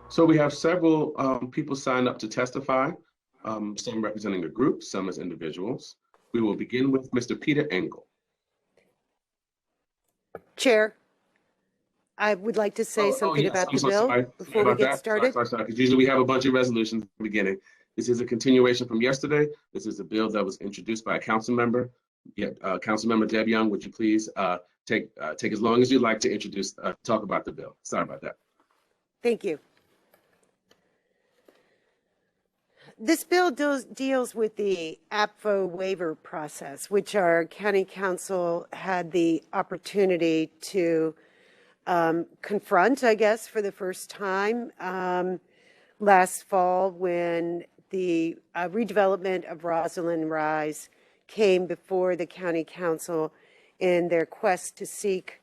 So we have several people signed up to testify, some representing a group, some as individuals. We will begin with Mr. Peter Engle. Chair, I would like to say something yes, about I'm the so bill sorry. before we get started. Sorry, because usually we have a bunch of resolutions at the beginning. This is a continuation from yesterday. This is a bill that was introduced by a council member. Yeah, Council Member Deb Jung, would you please take as long as you'd like to introduce, talk about the bill. Sorry about that. Thank you. This bill deals with the Apfo waiver process, which our county council had the opportunity to confront, I guess, for the first time last fall when the redevelopment of Rosalind Rise came before the county council in their quest to seek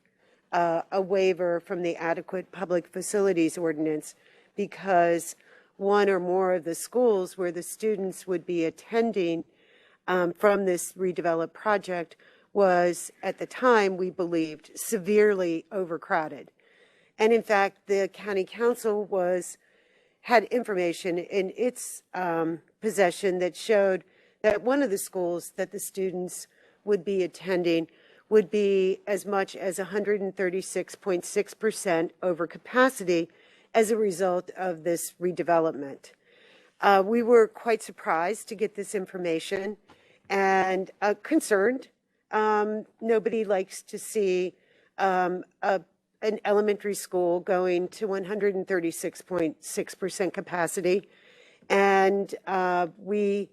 a waiver from the adequate public facilities ordinance because one or more of the schools where the students would be attending from this redeveloped project was, at the time, we believed, severely overcrowded. And in fact, the county council had information in its possession that showed that one of the schools that the students would be attending would be as much as 136.6% over capacity as a result of this redevelopment. We were quite surprised to get this information and concerned. Nobody likes to see an elementary school going to 136.6% capacity. And we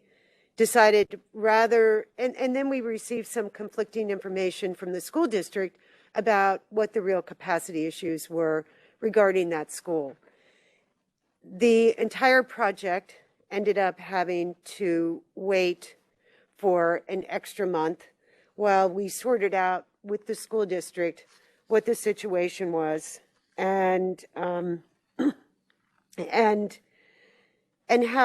decided and then we received some conflicting information from the school district about what the real capacity issues were regarding that school. The entire project ended up having to wait for an extra month while we sorted out with the school district what the situation was and how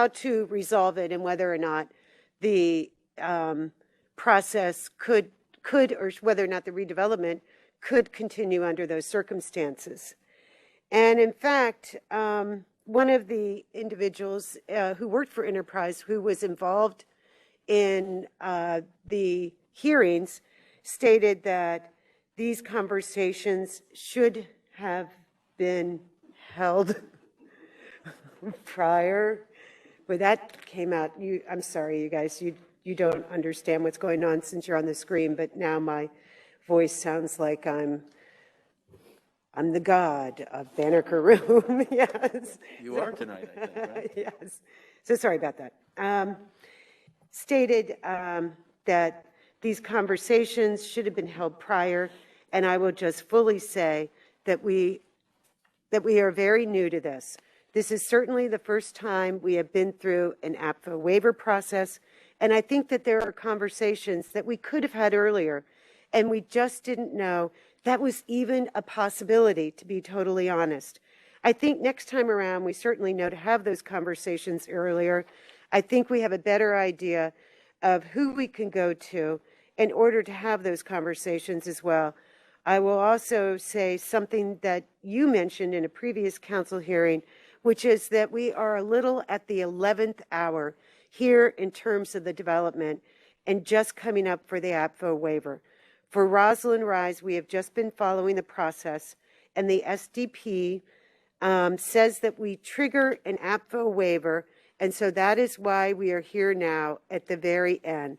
to resolve it and whether or not the process could or whether or not the redevelopment could continue under those circumstances. And in fact, one of the individuals who worked for Enterprise, who was involved in the hearings, stated that these conversations should have been held prior. But that came out, I'm sorry, you guys, you don't understand what's going on since you're on the screen, but now my voice sounds like I'm the god of Banneker Room. Yes. You are tonight, I think, right? Yes. So sorry about that. Stated that these conversations should have been held prior, and I will just fully say that we are very new to this. This is certainly the first time we have been through an Apfo waiver process, and I think that there are conversations that we could have had earlier, and we just didn't know that was even a possibility, to be totally honest. I think next time around, we certainly know to have those conversations earlier. I think we have a better idea of who we can go to in order to have those conversations as well. I will also say something that you mentioned in a previous council hearing, which is that we are a little at the 11th hour here in terms of the development and just coming up for the Apfo waiver. For Rosalind Rise, we have just been following the process, and the SDP says that we trigger an Apfo waiver, and so that is why we are here now at the very end.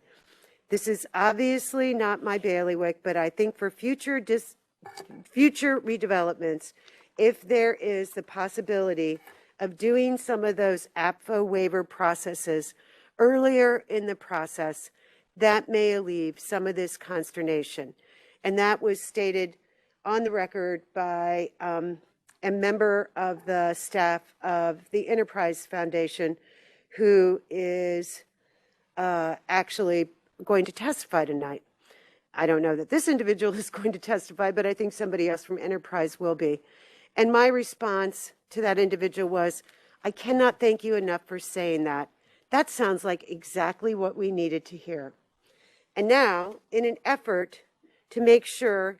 This is obviously not my bailiwick, but I think for future redevelopments, if there is the possibility of doing some of those Apfo waiver processes earlier in the process, that may alleviate some of this consternation. And that was stated on the record by a member of the staff of the Enterprise Foundation who is actually going to testify tonight. I don't know that this individual is going to testify, but I think somebody else from Enterprise will be. And my response to that individual was, I cannot thank you enough for saying that. That sounds like exactly what we needed to hear. And now, in an effort to make sure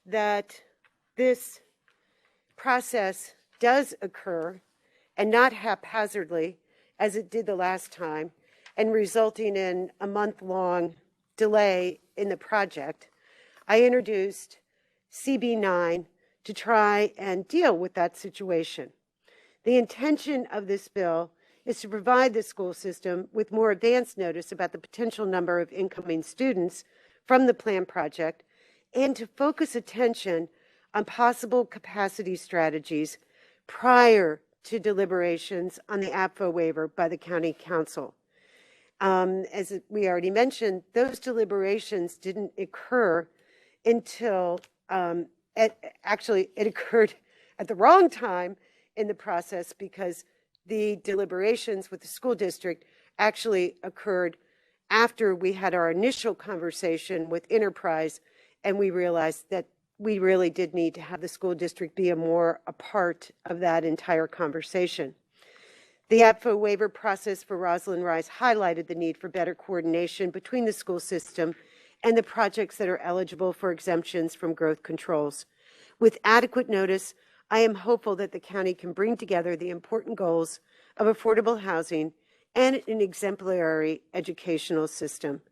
that this process does occur and not haphazardly as it did the last time, and resulting in a month-long delay in the project, I introduced CB9 to try and deal with that situation. The intention of this bill is to provide the school system with more advance notice about the potential number of incoming students from the planned project and to focus attention on possible capacity strategies prior to deliberations on the Apfo waiver by the County Council. As we already mentioned, those deliberations didn't occur until, actually it occurred at the wrong time in the process because the deliberations with the school district actually occurred after we had our initial conversation with Enterprise, and we realized that we really did need to have the school district be a part of that entire conversation. The Apfo waiver process for Roslyn Rise highlighted the need for better coordination between the school system and the projects that are eligible for exemptions from growth controls. With adequate notice, I am hopeful that the county can bring together the important goals of affordable housing and an exemplary educational system.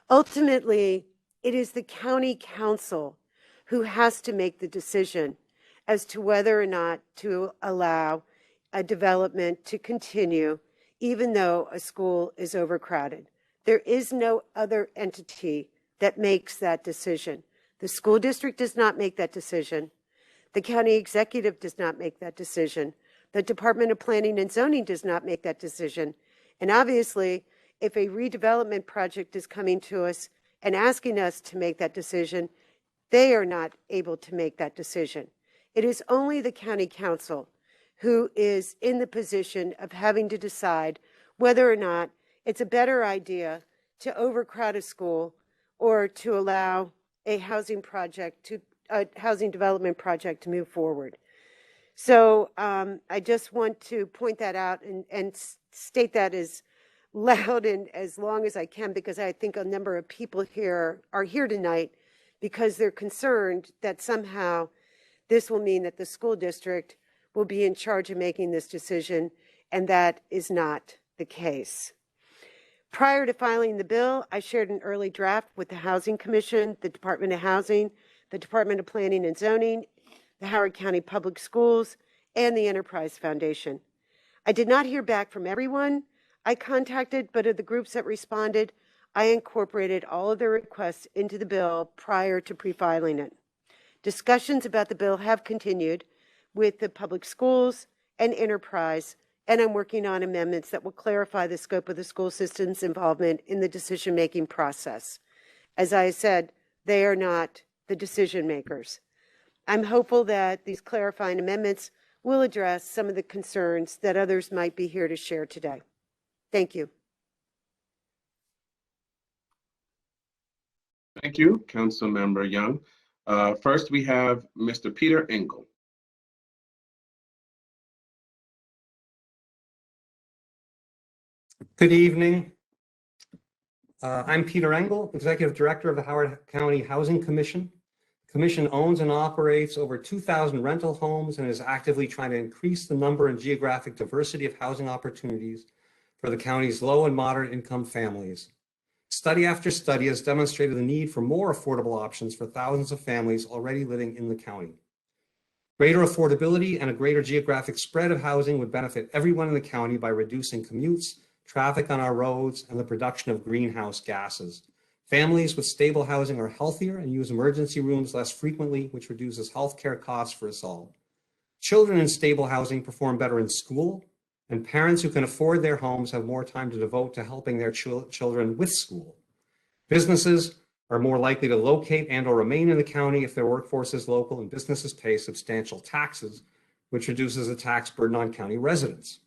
Ultimately, it is the county council who has to make the decision as to whether or not to allow a development to continue, even though a school is overcrowded. There is no other entity that makes that decision. The school district does not make that decision. The county executive does not make that decision. The Department of Planning and Zoning does not make that decision. And obviously, if a redevelopment project is coming to us and asking us to make that decision, they are not able to make that decision. It is only the county council who is in the position of having to decide whether or not it's a better idea to overcrowd a school or to allow a housing development project to move forward. So I just want to point that out and state that as loud and as long as I can, because I think a number of people here are here tonight because they're concerned that somehow this will mean that the school district will be in charge of making this decision, and that is not the case. Prior to filing the bill, I shared an early draft with the Housing Commission, the Department of Housing, the Department of Planning and Zoning, the Howard County Public Schools, and the Enterprise Foundation. I did not hear back from everyone I contacted, but of the groups that responded, I incorporated all of their requests into the bill prior to pre-filing it. Discussions about the bill have continued with the public schools and Enterprise, and I'm working on amendments that will clarify the scope of the school system's involvement in the decision-making process. As I said, they are not the decision makers. I'm hopeful that these clarifying amendments will address some of the concerns that others might be here to share today. Thank you. Thank you, Councilmember Young. First, we have Mr. Peter Engle. Good evening. I'm Peter Engle, Executive Director of the Howard County Housing Commission. The Commission owns and operates over 2,000 rental homes and is actively trying to increase the number and geographic diversity of housing opportunities for the county's low and moderate income families. Study after study has demonstrated the need for more affordable options for thousands of families already living in the county. Greater affordability and a greater geographic spread of housing would benefit everyone in the county by reducing commutes, traffic on our roads, and the production of greenhouse gases. Families with stable housing are healthier and use emergency rooms less frequently, which reduces healthcare costs for us all. Children in stable housing perform better in school, and parents who can afford their homes have more time to devote to helping their children with school. Businesses are more likely to locate and or remain in the county if their workforce is local, and businesses pay substantial taxes, which reduces the tax burden on county residents.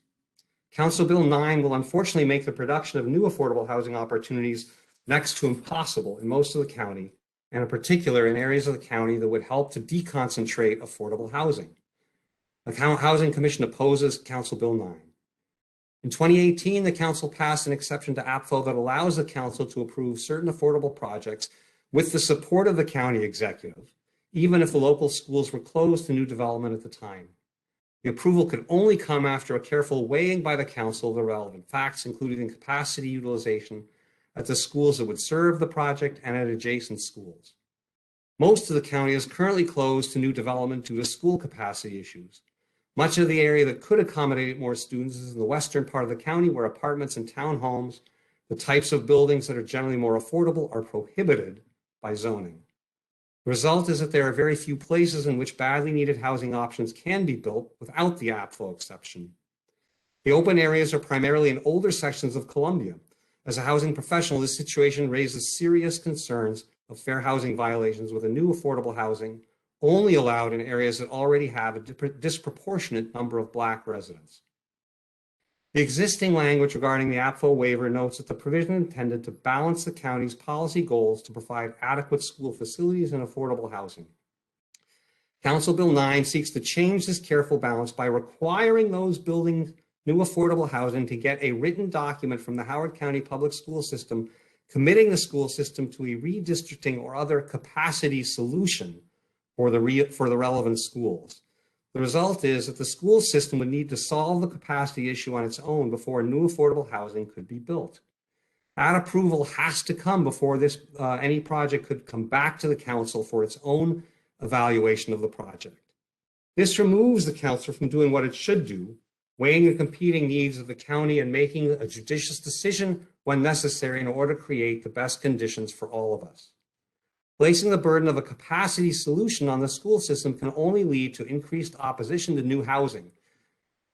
Council Bill 9 will unfortunately make the production of new affordable housing opportunities next to impossible in most of the county, and in particular in areas of the county that would help to deconcentrate affordable housing. The Housing Commission opposes Council Bill 9. In 2018, the council passed an exception to Apfo that allows the council to approve certain affordable projects with the support of the county executive, even if the local schools were closed to new development at the time. The approval could only come after a careful weighing by the council of the relevant facts, including capacity utilization at the schools that would serve the project and at adjacent schools. Most of the county is currently closed to new development due to school capacity issues. Much of the area that could accommodate more students is in the western part of the county, where apartments and townhomes, the types of buildings that are generally more affordable, are prohibited by zoning. The result is that there are very few places in which badly needed housing options can be built without the Apfo exception. The open areas are primarily in older sections of Columbia. As a housing professional, this situation raises serious concerns of fair housing violations, with a new affordable housing only allowed in areas that already have a disproportionate number of Black residents. The existing language regarding the Apfo waiver notes that the provision intended to balance the county's policy goals to provide adequate school facilities and affordable housing. Council Bill 9 seeks to change this careful balance by requiring those building new affordable housing to get a written document from the Howard County Public School System committing the school system to a redistricting or other capacity solution for the relevant schools. The result is that the school system would need to solve the capacity issue on its own before new affordable housing could be built. That approval has to come before any project could come back to the council for its own evaluation of the project. This removes the council from doing what it should do, weighing the competing needs of the county and making a judicious decision when necessary in order to create the best conditions for all of us. Placing the burden of a capacity solution on the school system can only lead to increased opposition to new housing. The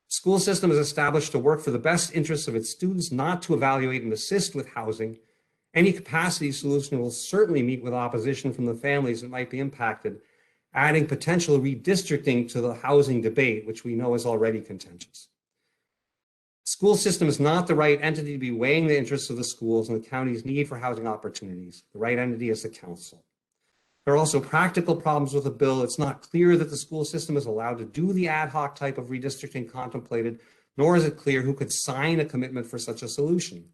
school system is established to work for the best interests of its students, not to evaluate and assist with housing. Any capacity solution will certainly meet with opposition from the families that might be impacted, adding potential redistricting to the housing debate, which we know is already contentious. The school system is not the right entity to be weighing the interests of the schools and the county's need for housing opportunities. The right entity is the council. There are also practical problems with the bill. It's not clear that the school system is allowed to do the ad hoc type of redistricting contemplated, nor is it clear who could sign a commitment for such a solution.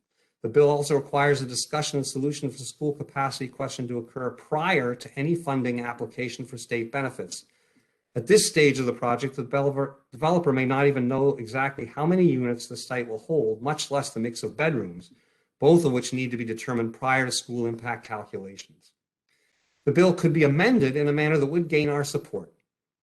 The bill also requires a discussion and solution for the school capacity question to occur prior to any funding application for state benefits. At this stage of the project, the developer may not even know exactly how many units the site will hold, much less the mix of bedrooms, both of which need to be determined prior to school impact calculations. The bill could be amended in a manner that would gain our support.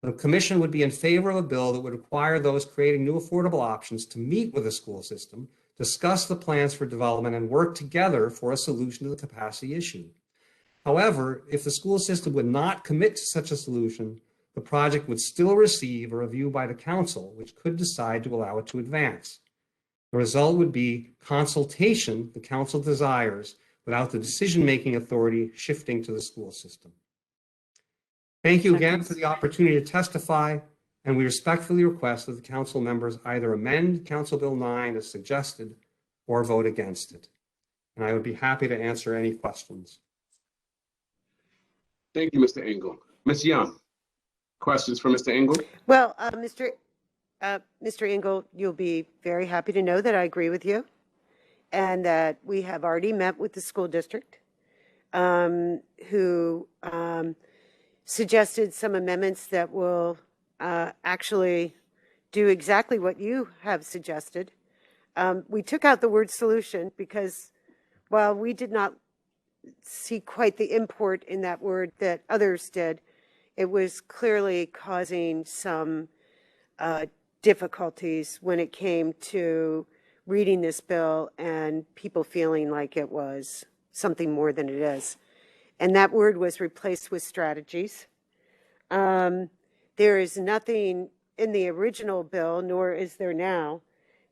The Commission would be in favor of a bill that would require those creating new affordable options to meet with the school system, discuss the plans for development, and work together for a solution to the capacity issue. However, if the school system would not commit to such a solution, the project would still receive a review by the council, which could decide to allow it to advance. The result would be consultation the council desires without the decision-making authority shifting to the school system. Thank you again for the opportunity to testify, and we respectfully request that the council members either amend Council Bill 9 as suggested or vote against it. And I would be happy to answer any questions. Thank you, Mr. Engle. Ms. Young, questions for Mr. Engle? Well, Mr. Engle, you'll be very happy to know that I agree with you and that we have already met with the school district who suggested some amendments that will actually do exactly what you have suggested. We took out the word solution because while we did not see quite the import in that word that others did, it was clearly causing some difficulties when it came to reading this bill and people feeling like it was something more than it is. And that word was replaced with strategies. There is nothing in the original bill, nor is there now,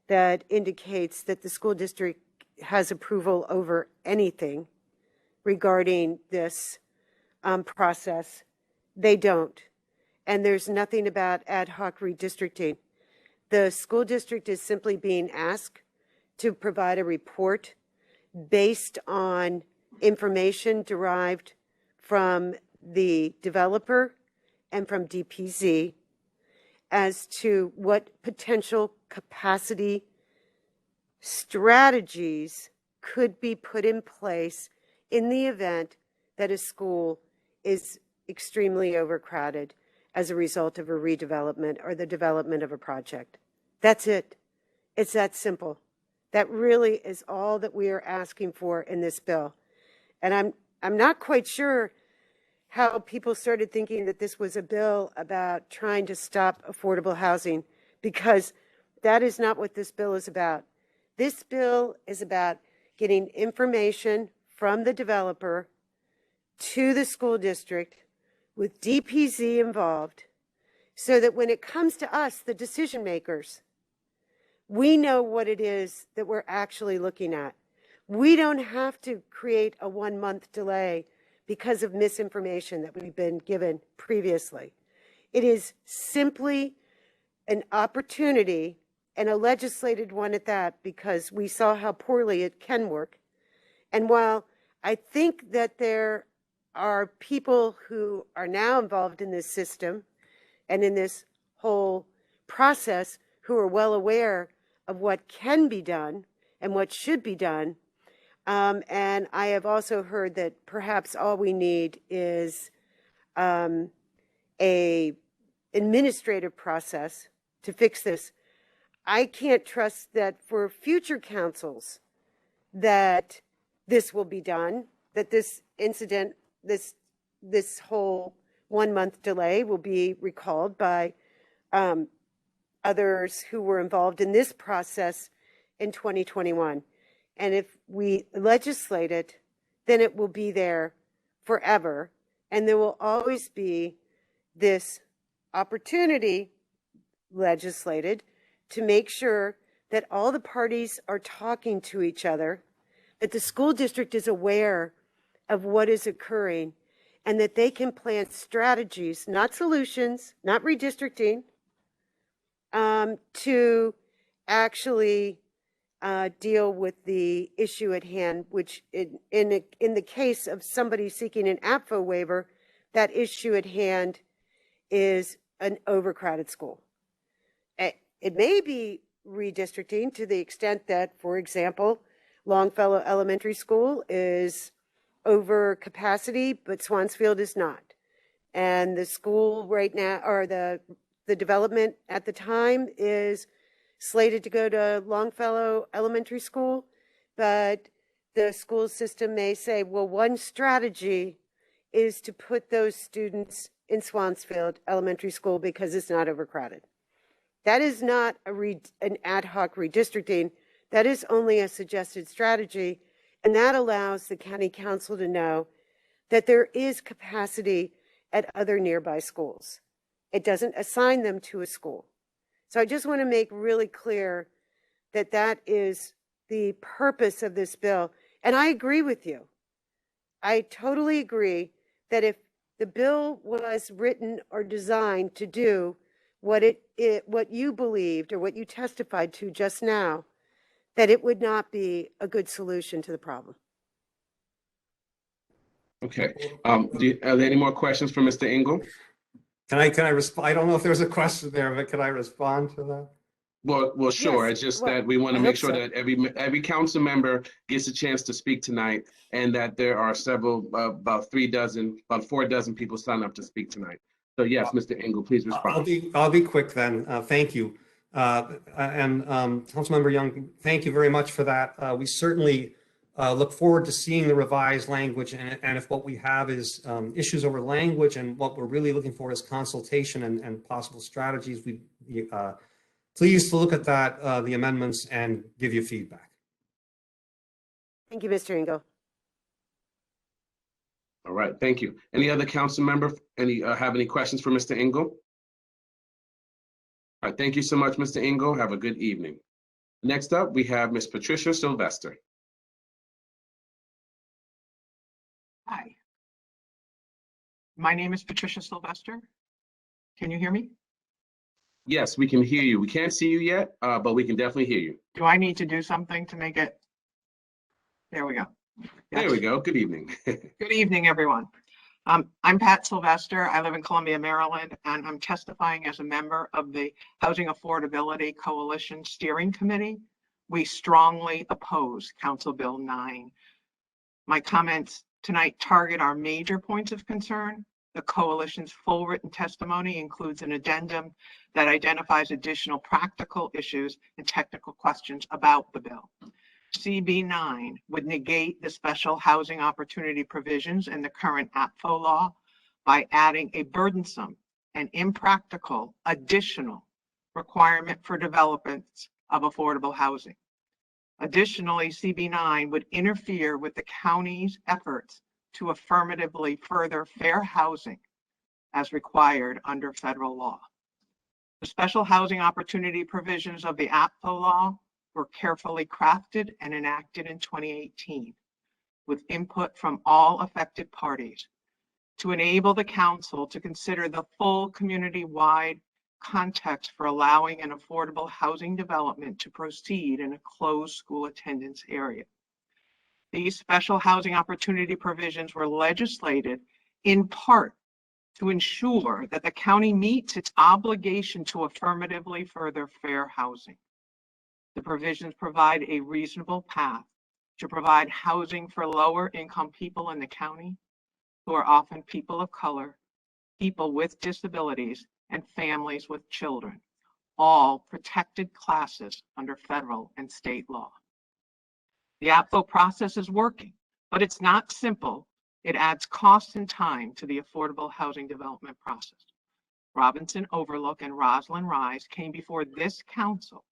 that indicates that the school district has approval over anything regarding this process. They don't. And there's nothing about ad hoc redistricting. The school district is simply being asked to provide a report based on information derived from the developer and from DPZ as to what potential capacity strategies could be put in place in the event that a school is extremely overcrowded. as a result of a redevelopment or the development of a project. That's it. It's that simple. That really is all that we are asking for in this bill. And I'm not quite sure how people started thinking that this was a bill about trying to stop affordable housing, because that is not what this bill is about. This bill is about getting information from the developer to the school district with DPZ involved, so that when it comes to us, the decision makers, we know what it is that we're actually looking at. We don't have to create a 1-month delay because of misinformation that we've been given previously. It is simply an opportunity, and a legislated one at that, because we saw how poorly it can work. And while I think that there are people who are now involved in this system and in this whole process who are well aware of what can be done and what should be done, and I have also heard that perhaps all we need is a administrative process to fix this. I can't trust that for future councils that this will be done, that this incident, this whole 1-month delay will be recalled by others who were involved in this process in 2021. And if we legislate it, then it will be there forever. And there will always be this opportunity legislated to make sure that all the parties are talking to each other, that the school district is aware of what is occurring, and that they can plan strategies, not solutions, not redistricting, to actually deal with the issue at hand, which in the case of somebody seeking an Apfo waiver, that issue at hand is an overcrowded school. It may be redistricting to the extent that, for example, Longfellow Elementary School is over capacity, but Swansfield is not. And the school right now, or the development at the time, is slated to go to Longfellow Elementary School, but the school system may say, well, one strategy is to put those students in Swansfield Elementary School because it's not overcrowded. That is not an ad hoc redistricting. That is only a suggested strategy, and that allows the county council to know that there is capacity at other nearby schools. It doesn't assign them to a school. So I just want to make really clear that that is the purpose of this bill. And I agree with you. I totally agree that if the bill was written or designed to do what you believed or what you testified to just now, that it would not be a good solution to the problem. Okay. Are there any more questions for Mr. Engle? Can I respond? I don't know if there's a question there, but can I respond to that? Well, sure. Yes. It's just Well, that we want I to make hope sure so. that every council member gets a chance to speak tonight, and that there are several, about 4 dozen people signed up to speak tonight. So yes, Mr. Engle, please respond. I'll be quick then. Thank you. And Councilmember Young, thank you very much for that. We certainly look forward to seeing the revised language, and if what we have is issues over language, and what we're really looking for is consultation and possible strategies, we'd be pleased to look at that, the amendments, and give you feedback. Thank you, Mr. Engle. All right, thank you. Any other council member have any questions for Mr. Engle? All right, thank you so much, Mr. Engle. Have a good evening. Next up, we have Ms. Patricia Sylvester. Hi. My name is Patricia Sylvester. Can you hear me? Yes, we can hear you. We can't see you yet, but we can definitely hear you. Do I need to do something to make it? There we go. There Yes. we go. Good evening. Good evening, everyone. I'm Pat Sylvester. I live in Columbia, Maryland, and I'm testifying as a member of the Housing Affordability Coalition Steering Committee. We strongly oppose Council Bill 9. My comments tonight target our major points of concern The coalition's full written testimony includes an addendum that identifies additional practical issues and technical questions about the bill. CB9 would negate the special housing opportunity provisions in the current Apfo law by adding a burdensome and impractical additional requirement for developments of affordable housing. Additionally, CB9 would interfere with the county's efforts to affirmatively further fair housing as required under federal law. The special housing opportunity provisions of the Apfo law were carefully crafted and enacted in 2018 with input from all affected parties to enable the council to consider the full community-wide context for allowing an affordable housing development to proceed in a closed school attendance area. These special housing opportunity provisions were legislated in part to ensure that the county meets its obligation to affirmatively further fair housing. The provisions provide a reasonable path to provide housing for lower income people in the county, who are often people of color, people with disabilities, and families with children, all protected classes under federal and state law. The Apfo process is working, but it's not simple. It adds cost and time to the affordable housing development process. Robinson Overlook and Roslyn Rise came before this council,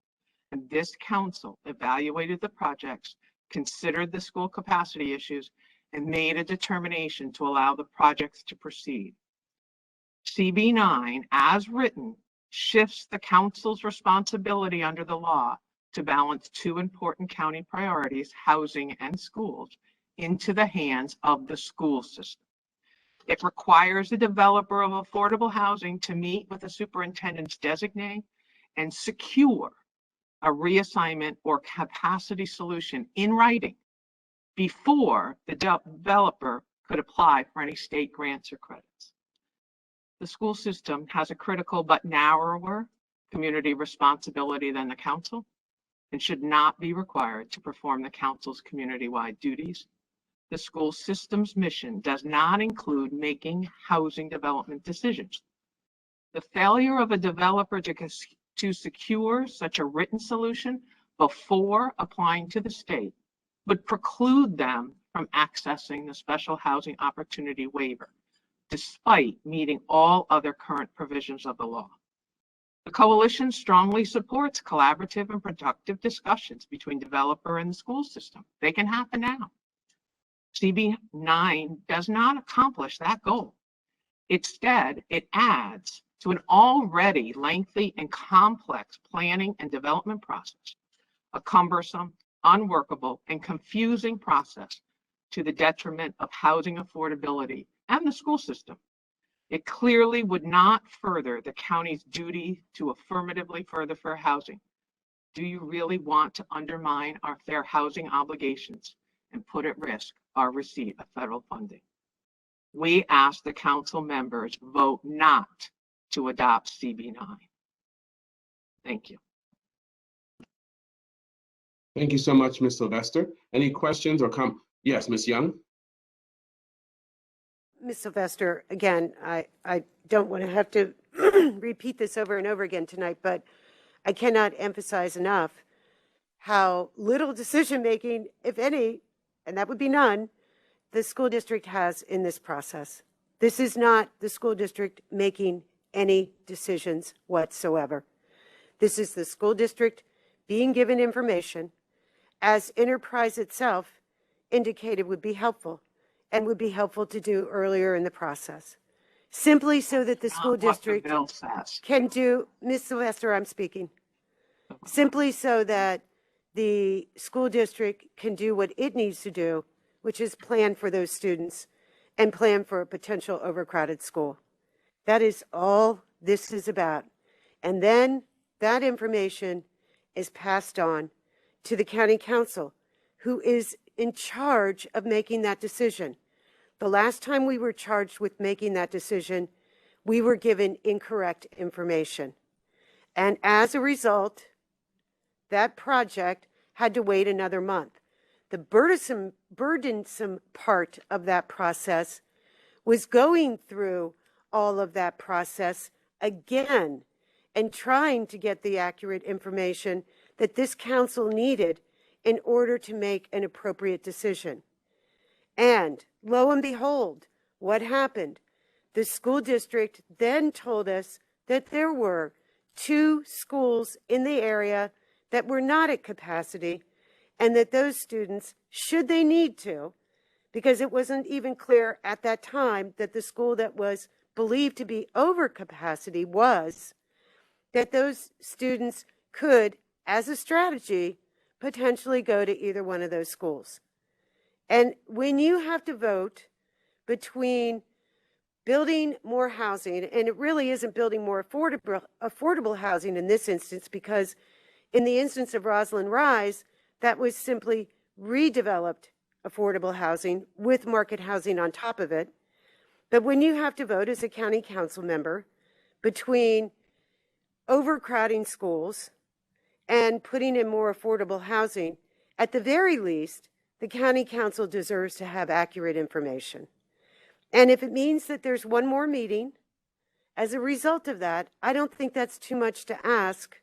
and this council evaluated the projects, considered the school capacity issues, and made a determination to allow the projects to proceed. CB9, as written, shifts the council's responsibility under the law to balance two important county priorities, housing and schools, into the hands of the school system. It requires the developer of affordable housing to meet with the superintendent's designate and secure a reassignment or capacity solution in writing before the developer could apply for any state grants or credits. The school system has a critical but narrower community responsibility than the council and should not be required to perform the council's community-wide duties. The school system's mission does not include making housing development decisions. The failure of a developer to secure such a written solution before applying to the state would preclude them from accessing the special housing opportunity waiver, despite meeting all other current provisions of the law. The coalition strongly supports collaborative and productive discussions between developer and the school system. They can happen now. CB9 does not accomplish that goal. Instead, it adds to an already lengthy and complex planning and development process, a cumbersome, unworkable, and confusing process to the detriment of housing affordability and the school system. It clearly would not further the county's duty to affirmatively further fair housing. Do you really want to undermine our fair housing obligations and put at risk our receipt of federal funding? We ask the council members vote not to adopt CB9. Thank you. Thank you so much, Ms. Sylvester. Any questions or comments? Yes, Ms. Young. Ms. Sylvester, again, I don't want to have to repeat this over and over again tonight, but I cannot emphasize enough how little decision-making, if any, and that would be none, the school district has in this process. This is not the school district making any decisions whatsoever. This is the school district being given information, as Enterprise itself indicated would be helpful, and would be helpful to do earlier in the process. Simply so that the school district can do, Ms. Sylvester, I'm speaking. Simply so that the school district can do what it needs to do, which is plan for those students and plan for a potential overcrowded school. That is all this is about. And then that information is passed on to the county council, who is in charge of making that decision. The last time we were charged with making that decision, we were given incorrect information. And as a result, that project had to wait another month. The burdensome part of that process was going through all of that process again and trying to get the accurate information that this council needed in order to make an appropriate decision. And lo and behold, what happened? The school district then told us that there were 2 schools in the area that were not at capacity, and that those students, should they need to, because it wasn't even clear at that time that the school that was believed to be over capacity was, that those students could, as a strategy, potentially go to either one of those schools. And when you have to vote between building more housing, and it really isn't building more affordable housing in this instance, because in the instance of Rosalind Rise, that was simply redeveloped affordable housing with market housing on top of it. But when you have to vote as a county council member between overcrowding schools and putting in more affordable housing, at the very least, the county council deserves to have accurate information. And if it means that there's one more meeting as a result of that, I don't think that's too much to ask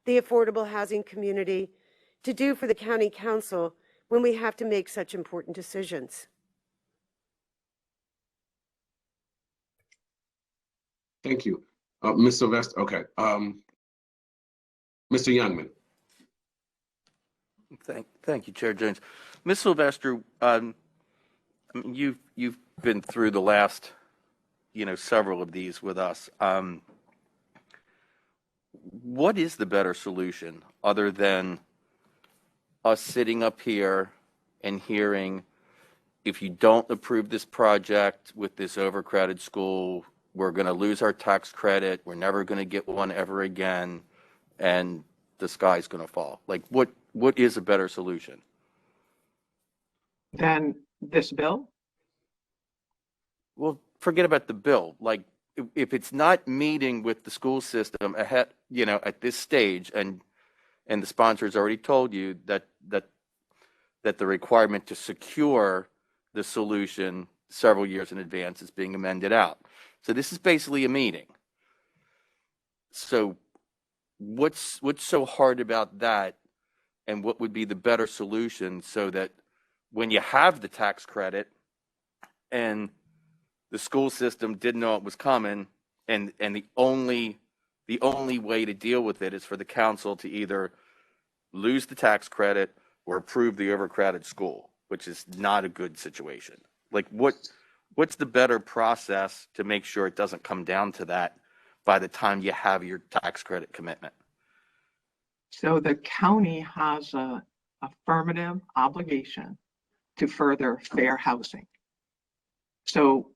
the affordable housing community to do for the county council when we have to make such important decisions. Thank you. Ms. Sylvester, okay. Mr. Youngman. Thank you, Chair Jones. Ms. Sylvester, you've been through the last, several of these with us. What is the better solution other than us sitting up here and hearing, if you don't approve this project with this overcrowded school, we're going to lose our tax credit, we're never going to get one ever again, and the sky's going to fall? Like, what is a better solution Then this bill? Well, forget about the bill. Like, if it's not meeting with the school system ahead, at this stage, and the sponsor's already told you that the requirement to secure the solution several years in advance is being amended out. So this is basically a meeting. So what's so hard about that, and what would be the better solution so that when you have the tax credit and the school system didn't know it was coming, and the only way to deal with it is for the council to either lose the tax credit or approve the overcrowded school, which is not a good situation. Like, what's the better process to make sure it doesn't come down to that by the time you have your tax credit commitment? So the county has an affirmative obligation to further fair housing. So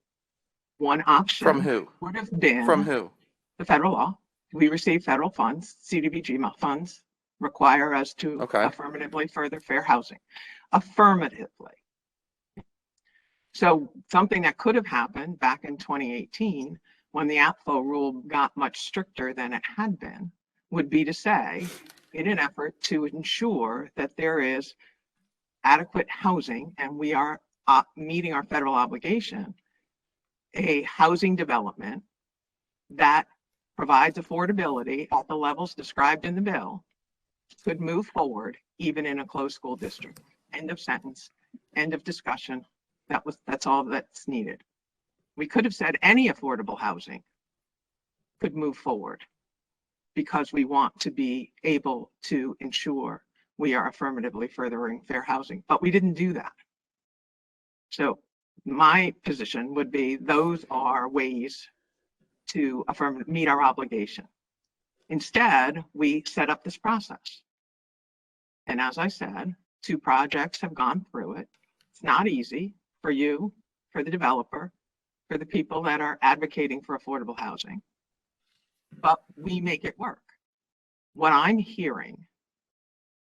one option From who? would have been From who? the federal law. We receive federal funds. CDBG funds require us to affirmatively further fair housing. Affirmatively. So something that could have happened back in 2018 when the Apfo rule got much stricter than it had been would be to say, in an effort to ensure that there is adequate housing and we are meeting our federal obligation, a housing development that provides affordability at the levels described in the bill could move forward even in a closed school district. End of sentence, end of discussion. That's all that's needed. We could have said any affordable housing could move forward because we want to be able to ensure we are affirmatively furthering fair housing, but we didn't do that. So my position would be those are ways to meet our obligation. Instead, we set up this process. And as I said, 2 projects have gone through it. It's not easy for you, for the developer, for the people that are advocating for affordable housing, but we make it work. What I'm hearing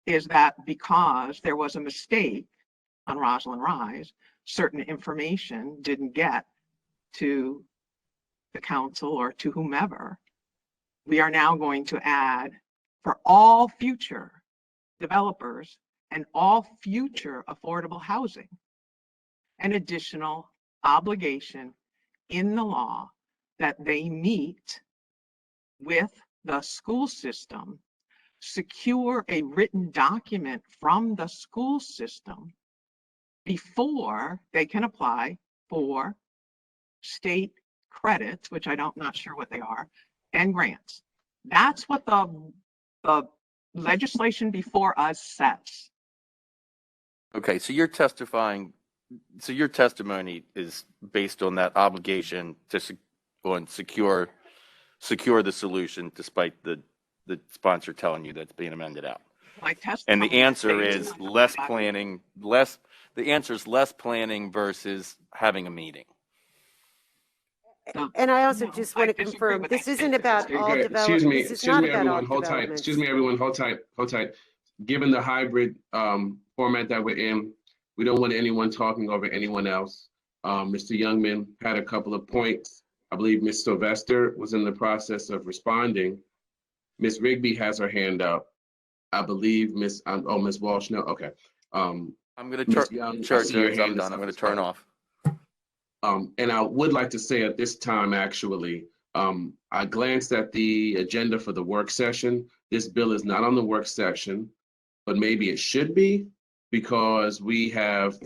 is that because there was a mistake on Rosalind Rise, certain information didn't get to the council or to whomever. We are now going to add for all future developers and all future affordable housing an additional obligation in the law that they meet with the school system, secure a written document from the school system before they can apply for state credits, which not sure what they are, and grants. That's what the legislation before us says. Okay, so you're testifying, so your testimony is based on that obligation to secure the solution despite the sponsor telling you that's being amended out. My And the testimony answer based is on less that. planning, the answer is less planning versus having a meeting. And I also No, just I want to disagree confirm, with this that isn't statement, about Mr. all Okay, developments. This is not about all everyone, hold tight. developments. Excuse me, everyone, hold tight, hold tight. Given the hybrid format that we're in, we don't want anyone talking over anyone else. Mr. Youngman had a couple of points. I believe Ms. Sylvester was in the process of responding. Ms. Rigby has her hand up. I believe Ms. Walsh, no, okay. I'm going to Ms. turn, Young, I Chair see your Jones, I'm hand is done. I'm up going as to turn well. off. And I would like to say at this time, actually, I glanced at the agenda for the work session. This bill is not on the work session, but maybe it should be because we have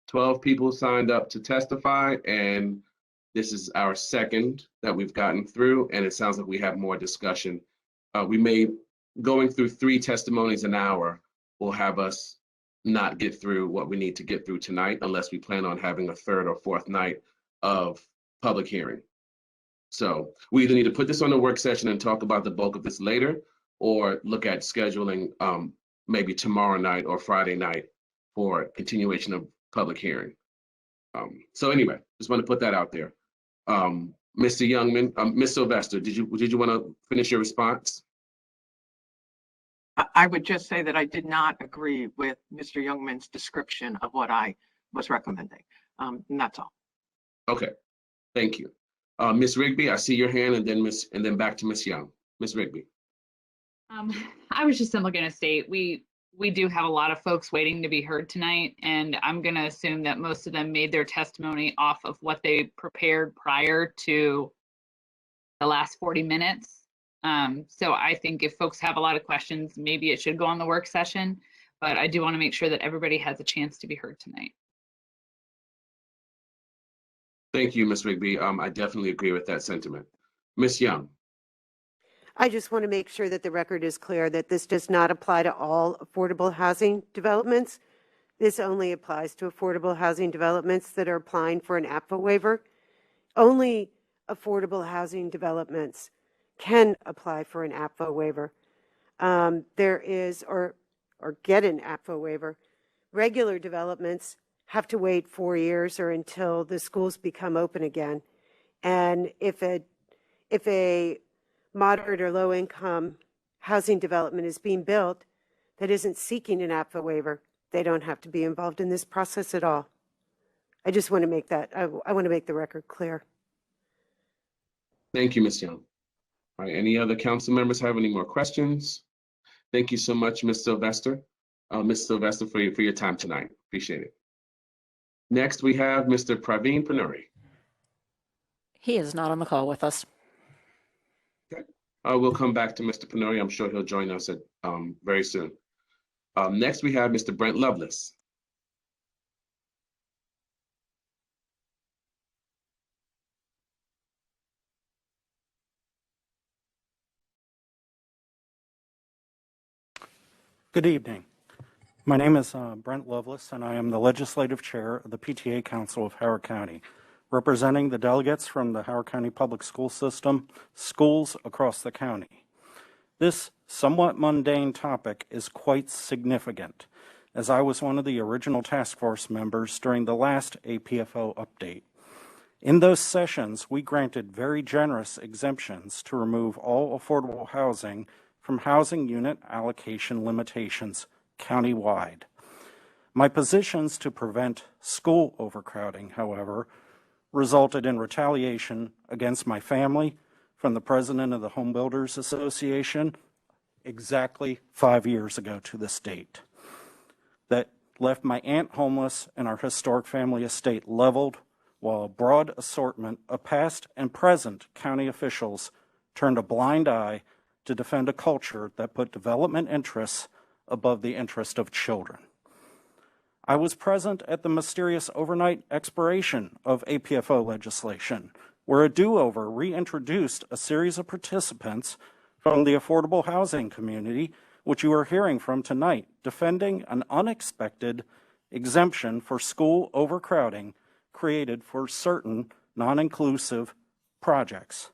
12 people signed up to testify, and this is our second that we've gotten through, and it sounds like we have more discussion. Going through 3 testimonies an hour will have us not get through what we need to get through tonight unless we plan on having a 3rd or 4th night of public hearing. So we either need to put this on the work session and talk about the bulk of this later, or look at scheduling maybe tomorrow night or Friday night for continuation of public hearing. So anyway, just want to put that out there. Mr. Youngman, Ms. Sylvester, did you want to finish your response? I would just say that I did not agree with Mr. Youngman's description of what I was recommending. And that's all. Okay, thank you. Ms. Rigby, I see your hand, and then back to Ms. Young. Ms. Rigby. I was just simply going to state we do have a lot of folks waiting to be heard tonight, and I'm going to assume that most of them made their testimony off of what they prepared prior to the last 40 minutes. So I think if folks have a lot of questions, maybe it should go on the work session, but I do want to make sure that everybody has a chance to be heard tonight. Thank you, Ms. Rigby. I definitely agree with that sentiment. Ms. Young. I just want to make sure that the record is clear that this does not apply to all affordable housing developments. This only applies to affordable housing developments that are applying for an APFA waiver. Only affordable housing developments can apply for an APFA waiver. Or get an APFA waiver. Regular developments have to wait 4 years or until the schools become open again. And if a moderate or low income housing development is being built that isn't seeking an APFA waiver, they don't have to be involved in this process at all. I just want to make that, I want to make the record clear. Thank you, Ms. Young. All right, any other council members have any more questions? Thank you so much, Ms. Sylvester. Ms. Sylvester, for your time tonight. Appreciate it. Next, we have Mr. Praveen Panuri. He is not on the call with us. Okay. We'll come back to Mr. Panuri. I'm sure he'll join us very soon. Next, we have Mr. Brent Loveless. Good evening. My name is Brent Loveless, and I am the Legislative Chair of the PTA Council of Howard County, representing the delegates from the Howard County Public School System, schools across the county. This somewhat mundane topic is quite significant, as I was one of the original task force members during the last APFO update. In those sessions, we granted very generous exemptions to remove all affordable housing from housing unit allocation limitations countywide. My positions to prevent school overcrowding, however, resulted in retaliation against my family from the president of the Home Builders Association exactly 5 years ago to this date. That left my aunt homeless and our historic family estate leveled, while a broad assortment of past and present county officials turned a blind eye to defend a culture that put development interests above the interest of children. I was present at the mysterious overnight expiration of APFO legislation, where a do-over reintroduced a series of participants from the affordable housing community, which you are hearing from tonight, defending an unexpected exemption for school overcrowding created for certain non-inclusive projects.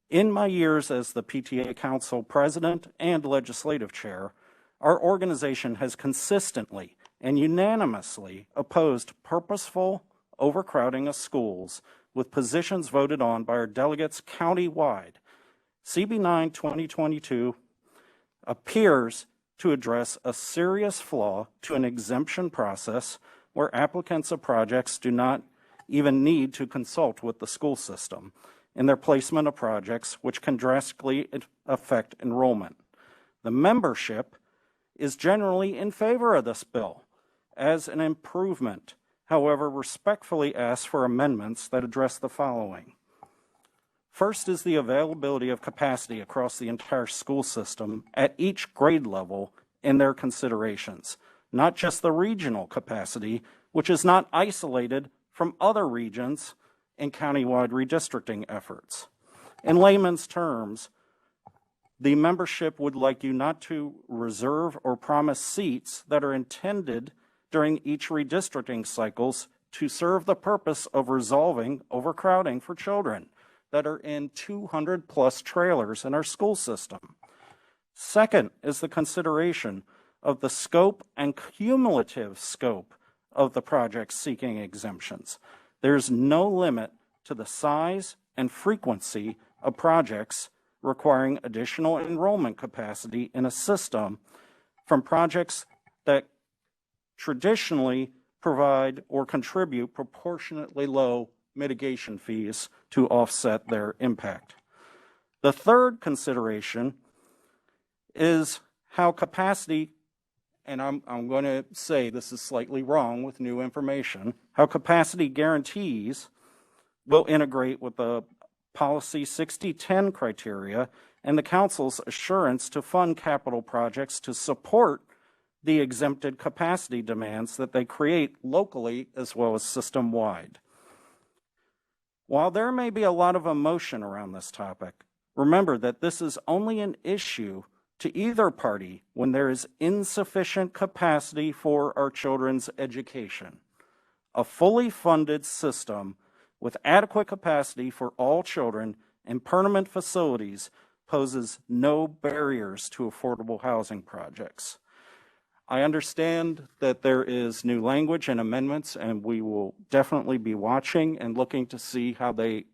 In my years as the PTA Council President and Legislative Chair, our organization has consistently and unanimously opposed purposeful overcrowding of schools with positions voted on by our delegates countywide. CB9-2022 appears to address a serious flaw to an exemption process where applicants of projects do not even need to consult with the school system in their placement of projects, which can drastically affect enrollment. The membership is generally in favor of this bill as an improvement, however, respectfully asks for amendments that address the following. First is the availability of capacity across the entire school system at each grade level in their considerations, not just the regional capacity, which is not isolated from other regions in countywide redistricting efforts. In layman's terms, the membership would like you not to reserve or promise seats that are intended during each redistricting cycles to serve the purpose of resolving overcrowding for children that are in 200 plus trailers in our school system. Second is the consideration of the scope and cumulative scope of the projects seeking exemptions. There's no limit to the size and frequency of projects requiring additional enrollment capacity in a system, from projects that traditionally provide or contribute proportionately low mitigation fees to offset their impact. The third consideration is how capacity, and I'm going to say this is slightly wrong with new information, how capacity guarantees will integrate with the Policy 6010 criteria and the Council's assurance to fund capital projects to support the exempted capacity demands that they create locally as well as system-wide. While there may be a lot of emotion around this topic, remember that this is only an issue to either party when there is insufficient capacity for our children's education. A fully funded system with adequate capacity for all children and permanent facilities poses no barriers to affordable housing projects. I understand that there is new language and amendments, and we will definitely be watching and looking to see how they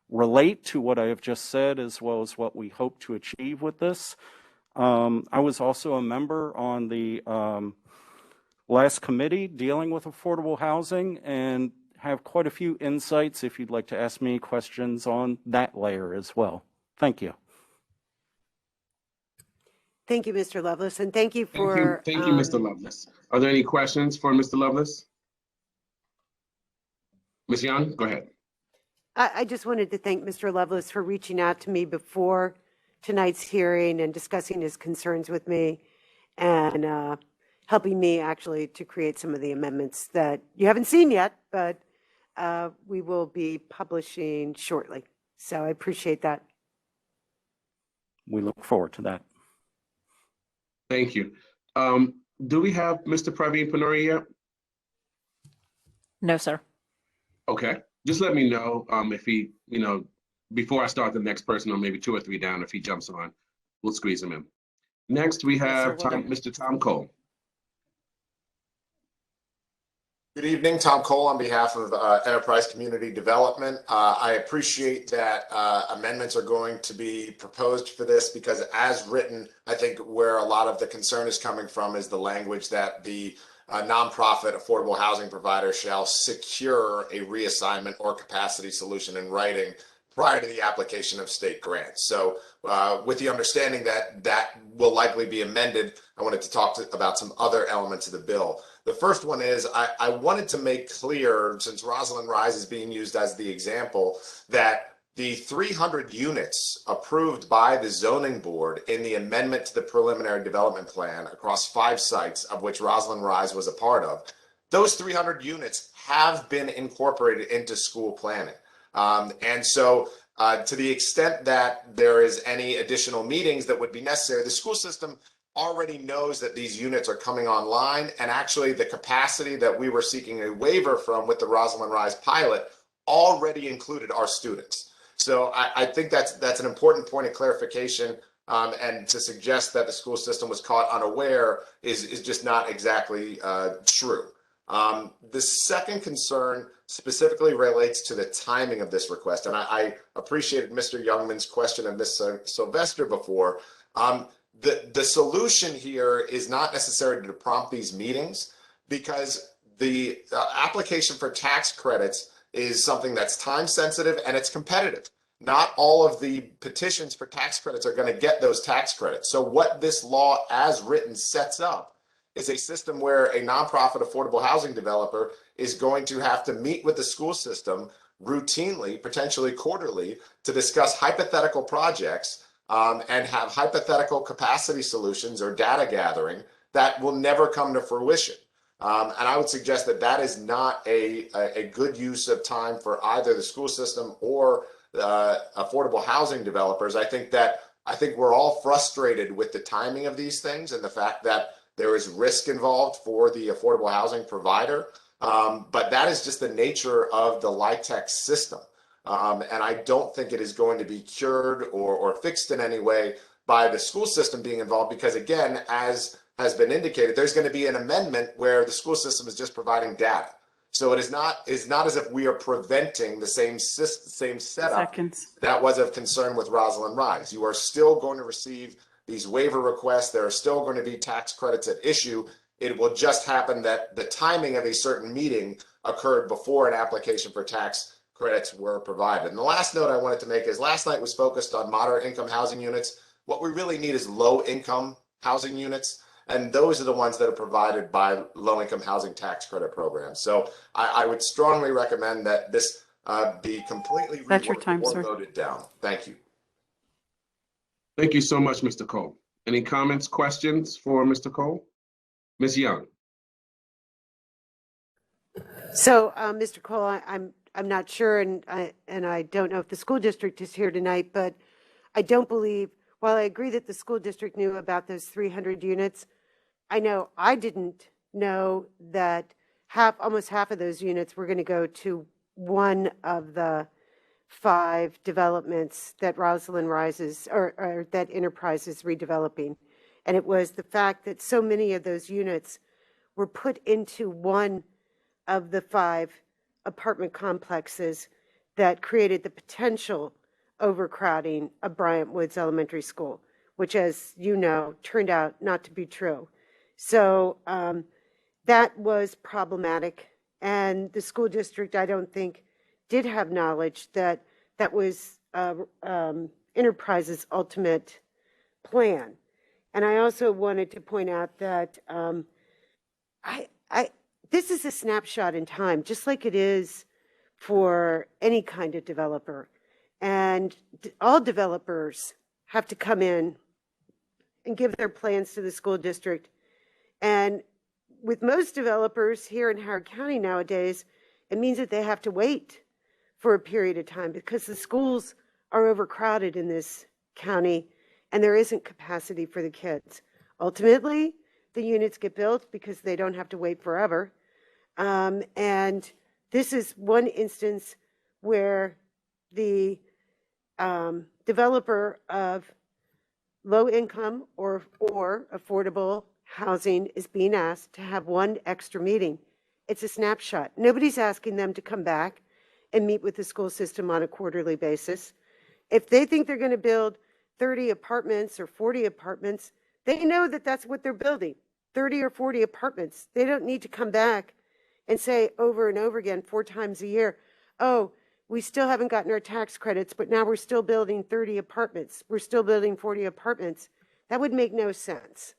relate to what I have just said, as well as what we hope to achieve with this. I was also a member on the last committee dealing with affordable housing and have quite a few insights if you'd like to ask me questions on that layer as well. Thank you. Thank you, Mr. Loveless, and thank you for. Thank you, Mr. Loveless. Are there any questions for Mr. Loveless? Ms. Young, go ahead. I just wanted to thank Mr. Loveless for reaching out to me before tonight's hearing and discussing his concerns with me and helping me actually to create some of the amendments that you haven't seen yet, but we will be publishing shortly. So I appreciate that. We look forward to that. Thank you. Do we have Mr. Praveen Panoria yet? No, sir. Okay, just let me know if he, before I start the next person, or maybe 2 or 3 down, if he jumps on, we'll squeeze him in. Next, we have Mr. Tom Coale. Good evening, Tom Coale on behalf of Enterprise Community Development. I appreciate that amendments are going to be proposed for this because as written, I think where a lot of the concern is coming from is the language that the nonprofit affordable housing provider shall secure a reassignment or capacity solution in writing prior to the application of state grants. So with the understanding that that will likely be amended, I wanted to talk about some other elements of the bill. The first one is I wanted to make clear, since Rosalind Rise is being used as the example, that the 300 units approved by the zoning board in the amendment to the preliminary development plan across 5 sites, of which Rosalind Rise was a part of, those 300 units have been incorporated into school planning. And so to the extent that there is any additional meetings that would be necessary, the school system already knows that these units are coming online, and actually the capacity that we were seeking a waiver from with the Rosalind Rise pilot already included our students. So I think that's an important point of clarification, and to suggest that the school system was caught unaware is just not exactly true. The second concern specifically relates to the timing of this request, and I appreciated Mr. Youngman's question of Ms. Sylvester before. The solution here is not necessarily to prompt these meetings, because the application for tax credits is something that's time sensitive and it's competitive. Not all of the petitions for tax credits are going to get those tax credits. So what this law as written sets up is a system where a nonprofit affordable housing developer is going to have to meet with the school system routinely, potentially quarterly, to discuss hypothetical projects and have hypothetical capacity solutions or data gathering that will never come to fruition. And I would suggest that that is not a good use of time for either the school system or affordable housing developers. I think we're all frustrated with the timing of these things and the fact that there is risk involved for the affordable housing provider. But that is just the nature of the LIHTC system. And I don't think it is going to be cured or fixed in any way by the school system being involved, because again, as has been indicated, there's going to be an amendment where the school system is just providing data. So it is not as if we are preventing the same setup that was of concern with Rosalind Rise. You are still going to receive these waiver requests. There are still going to be tax credits at issue. It will just happen that the timing of a certain meeting occurred before an application for tax credits were provided. And the last note I wanted to make is last night was focused on moderate income housing units. What we really need is low income housing units. And those are the ones that are provided by low-income housing tax credit programs. So I would strongly recommend that this be completely reworked or voted down. Thank you. Thank you so much, Mr. Coale. Any comments, questions for Mr. Coale? Ms. Young. So, Mr. Coale, I'm not sure, and I don't know if the school district is here tonight, but I don't believe, while I agree that the school district knew about those 300 units, I know I didn't know that almost half of those units were going to go to one of the 5 developments that Rosalind Rises or that Enterprise is redeveloping. And it was the fact that so many of those units were put into one of the 5 apartment complexes that created the potential overcrowding of Bryant Woods Elementary School, which, as you know, turned out not to be true. So that was problematic. And the school district, I don't think, did have knowledge that that was Enterprise's ultimate plan. And I also wanted to point out that this is a snapshot in time, just like it is for any kind of developer. And all developers have to come in and give their plans to the school district. And with most developers here in Howard County nowadays, it means that they have to wait for a period of time because the schools are overcrowded in this county and there isn't capacity for the kids. Ultimately, the units get built because they don't have to wait forever. And this is one instance where the developer of low income or affordable housing is being asked to have one extra meeting. It's a snapshot. Nobody's asking them to come back and meet with the school system on a quarterly basis. If they think they're going to build 30 apartments or 40 apartments, they know that that's what they're building, 30 or 40 apartments. They don't need to come back and say over and over again 4 times a year, oh, we still haven't gotten our tax credits, but now we're still building 30 apartments. We're still building 40 apartments. That would make no sense.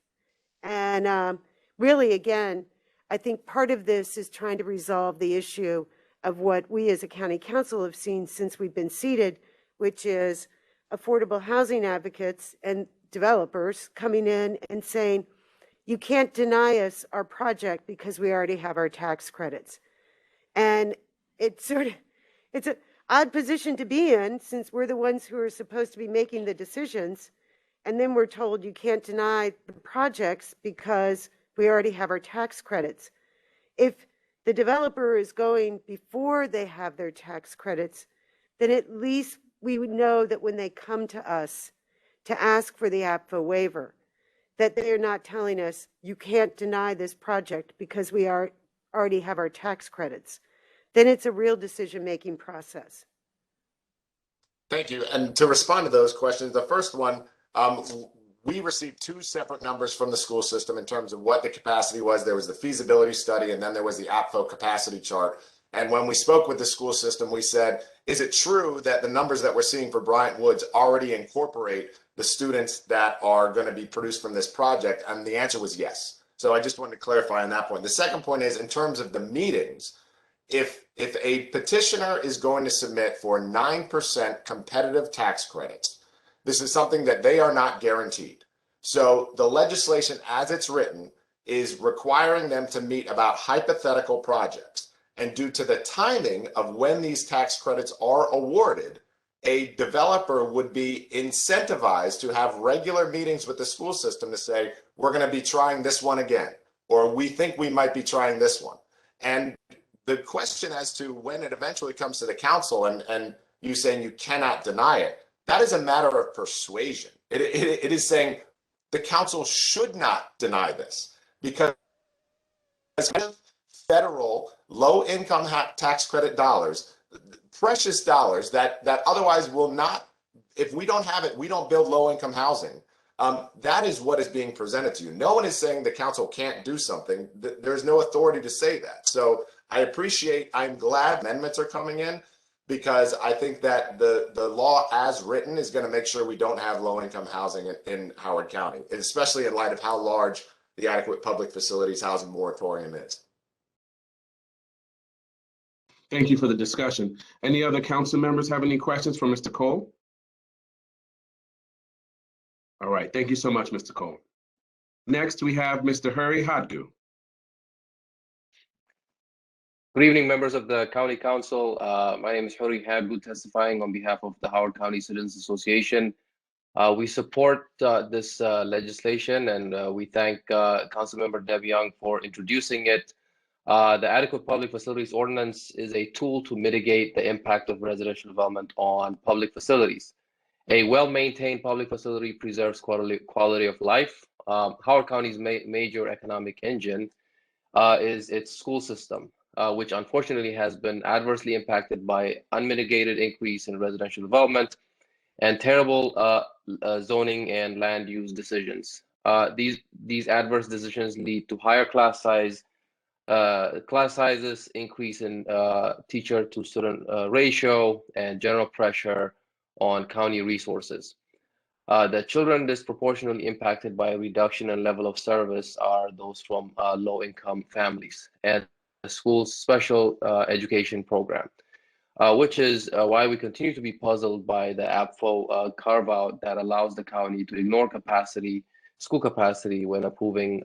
And really, again, I think part of this is trying to resolve the issue of what we as a county council have seen since we've been seated, which is affordable housing advocates and developers coming in and saying, you can't deny us our project because we already have our tax credits. And it's an odd position to be in, since we're the ones who are supposed to be making the decisions. And then we're told you can't deny the projects because we already have our tax credits. If the developer is going before they have their tax credits, then at least we would know that when they come to us to ask for the Apfo waiver, that they're not telling us, you can't deny this project because we already have our tax credits. Then it's a real decision-making process. Thank you. And to respond to those questions, the first one, we received two separate numbers from the school system in terms of what the capacity was. There was the feasibility study, and then there was the Apfo capacity chart. And when we spoke with the school system, we said, is it true that the numbers that we're seeing for Bryant Woods already incorporate the students that are going to be produced from this project? And the answer was yes. So I just wanted to clarify on that point. The second point is, in terms of the meetings, if a petitioner is going to submit for 9% competitive tax credits, this is something that they are not guaranteed. So the legislation as it's written is requiring them to meet about hypothetical projects. And due to the timing of when these tax credits are awarded, a developer would be incentivized to have regular meetings with the school system to say, we're going to be trying this one again, or we think we might be trying this one. And the question as to when it eventually comes to the council and you saying you cannot deny it, that is a matter of persuasion. It is saying the council should not deny this because federal low-income tax credit dollars, precious dollars that otherwise will not, if we don't have it, we don't build low-income housing. That is what is being presented to you. No one is saying the council can't do something. There's no authority to say that. So I'm glad amendments are coming in, because I think that the law as written is going to make sure we don't have low-income housing in Howard County, especially in light of how large the adequate public facilities housing moratorium is. Thank you for the discussion. Any other council members have any questions for Mr. Coale? All right, thank you so much, Mr. Coale. Next, we have Mr. Hiruy Hadgu. Good evening, members of the County Council. My name is Hiruy Hadgu, testifying on behalf of the Howard County Citizens Association. We support this legislation, and we thank Councilmember Deb Jung for introducing it. The Adequate Public Facilities Ordinance is a tool to mitigate the impact of residential development on public facilities. A well-maintained public facility preserves quality of life. Howard County's major economic engine is its school system, which unfortunately has been adversely impacted by unmitigated increase in residential development and terrible zoning and land use decisions. These adverse decisions lead to higher class sizes, increase in teacher to student ratio, and general pressure on county resources. The children disproportionately impacted by a reduction in level of service are those from low-income families and the school's special education program, which is why we continue to be puzzled by the Apfo carve-out that allows the county to ignore school capacity when approving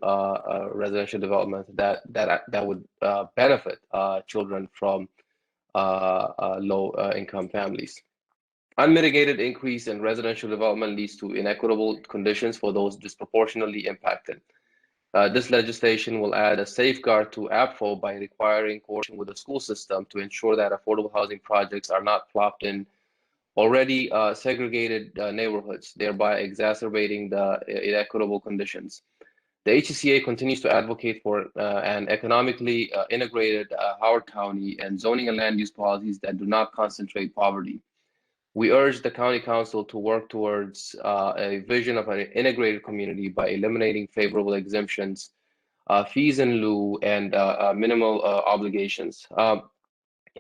residential development that would benefit children from low-income families. Unmitigated increase in residential development leads to inequitable conditions for those disproportionately impacted. This legislation will add a safeguard to Apfo by requiring coordination with the school system to ensure that affordable housing projects are not plopped in already segregated neighborhoods, thereby exacerbating the inequitable conditions. The HCCA continues to advocate for an economically integrated Howard County and zoning and land use policies that do not concentrate poverty. We urge the County Council to work towards a vision of an integrated community by eliminating favorable exemptions, fees in lieu, and minimal obligations.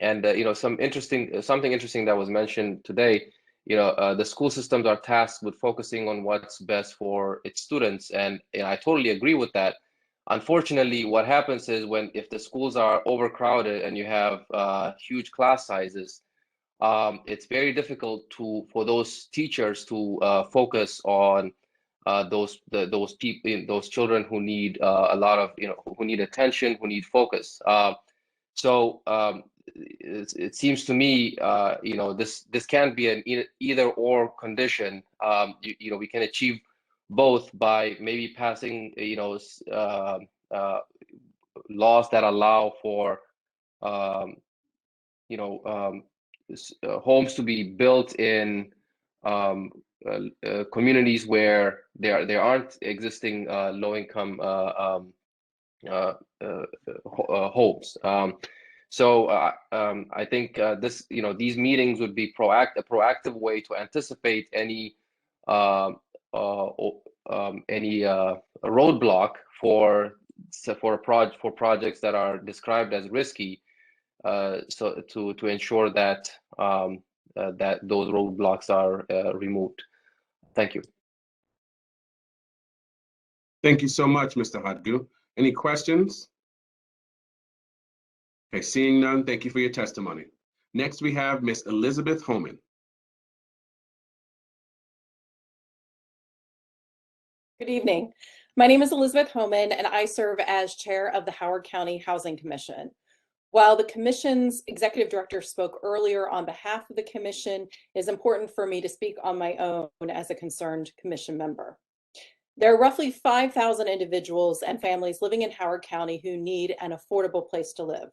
And something interesting that was mentioned today. The school systems are tasked with focusing on what's best for its students, and I totally agree with that. Unfortunately, what happens is if the schools are overcrowded and you have huge class sizes, it's very difficult for those teachers to focus on those children who need a lot of who need attention, who need focus. So it seems to me this can't be an either or condition. We can achieve both by maybe passing laws that allow for homes to be built in communities where there aren't existing low-income homes. So I think these meetings would be a proactive way to anticipate any roadblock for projects that are described as risky. So to ensure that that those roadblocks are removed. Thank you. Thank you so much, Mr. Hadgu. Any questions? Okay, seeing none, thank you for your testimony. Next, we have Ms. Elizabeth Homan. Good evening. My name is Elizabeth Homan, and I serve as chair of the Howard County Housing Commission. While the commission's executive director spoke earlier on behalf of the commission, it is important for me to speak on my own as a concerned commission member. There are roughly 5,000 individuals and families living in Howard County who need an affordable place to live.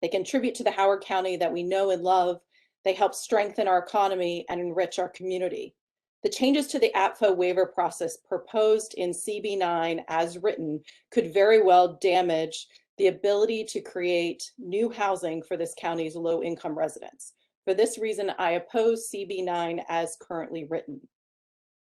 They contribute to the Howard County that we know and love. They help strengthen our economy and enrich our community. The changes to the Apfo waiver process proposed in CB9 as written could very well damage the ability to create new housing for this county's low-income residents. For this reason, I oppose CB9 as currently written.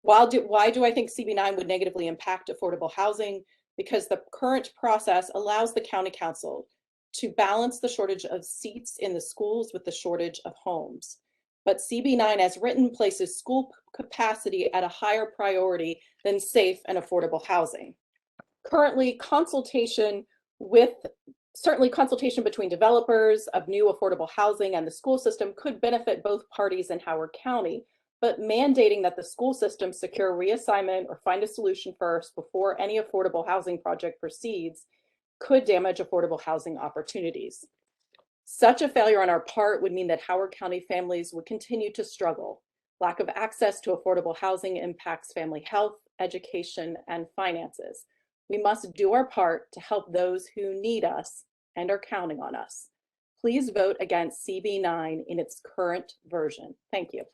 Why do I think CB9 would negatively impact affordable housing? Because the current process allows the county council to balance the shortage of seats in the schools with the shortage of homes. But CB9 as written places school capacity at a higher priority than safe and affordable housing. Currently, consultation between developers of new affordable housing and the school system could benefit both parties in Howard County, but mandating that the school system secure reassignment or find a solution first before any affordable housing project proceeds could damage affordable housing opportunities. Such a failure on our part would mean that Howard County families would continue to struggle. Lack of access to affordable housing impacts family health, education, and finances. We must do our part to help those who need us and are counting on us. Please vote against CB9 in its current version. Thank you.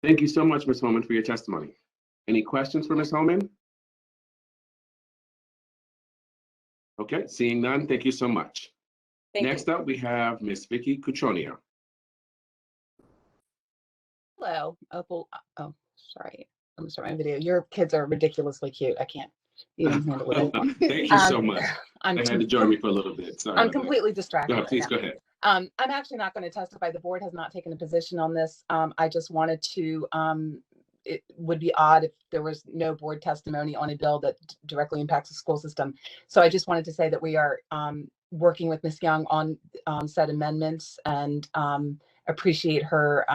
Thank you so much, Ms. Homan, for your testimony. Any questions for Ms. Homan? Okay, seeing none, thank you so much. Next up, we have Ms. Vicky Cutroneo. Hello. Oh, sorry. I'm gonna start my video. Your kids are ridiculously cute. I can't even handle it anymore. Thank you so much. They had to join me for a little bit. Sorry. I'm completely distracted. No, please go ahead. I'm actually not going to testify. The board has not taken a position on this. I just wanted to, it would be odd if there was no board testimony on a bill that directly impacts the school system. So I just wanted to say that we are working with Ms. Young on said amendments and appreciate her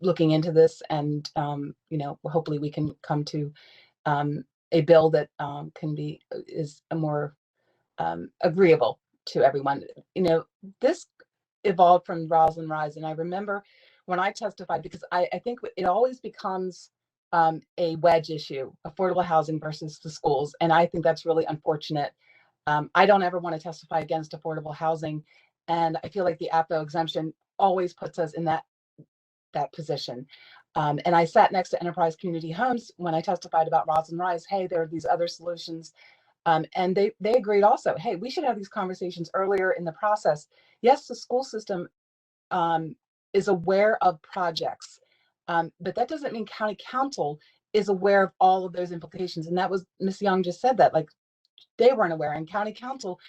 looking into this, and hopefully we can come to a bill that is a more agreeable to everyone. This evolved from Roslyn Rise, and I remember when I testified, because I think it always becomes a wedge issue, affordable housing versus the schools, and I think that's really unfortunate. I don't ever want to testify against affordable housing, and I feel like the Apfo exemption always puts us in that position. And I sat next to Enterprise Community Homes when I testified about Roslyn Rise. Hey, there are these other solutions. And they agreed also, hey, we should have these conversations earlier in the process. Yes, the school system is aware of projects, but that doesn't mean county council is aware of all of those implications. And that was, Ms. Young just said that, like, they weren't aware, and county council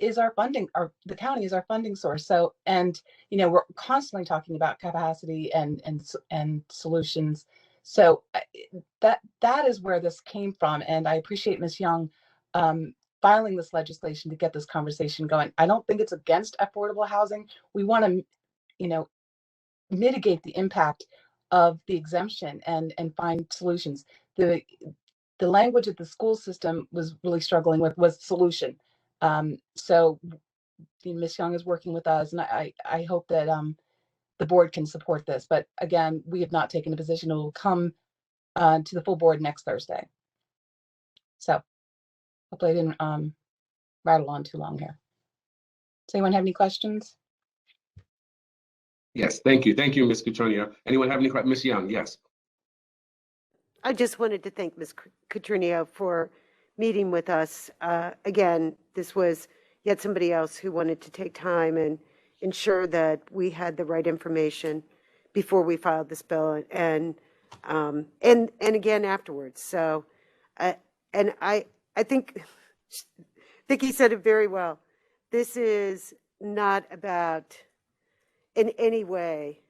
is our funding, the county is our funding source. So, and, you know, we're constantly talking about capacity and solutions. So that is where this came from. And I appreciate Ms. Young filing this legislation to get this conversation going. I don't think it's against affordable housing. We want to, you know, mitigate the impact of the exemption and find solutions. The language that the school system was really struggling with was solution. So Ms. Young is working with us, and I hope that the board can support this. But again, we have not taken a position. It will come to the full board next Thursday. So hopefully I didn't rattle on too long here. Does anyone have any questions? Yes, thank you. Thank you, Ms. Cutroneo. Anyone have any questions? Ms. Young, yes. I just wanted to thank Ms. Cutroneo for meeting with us. Again, this was yet somebody else who wanted to take time and ensure that we had the right information before we filed this bill and again afterwards. So, and I think Vicky said it very well. This is not about in any way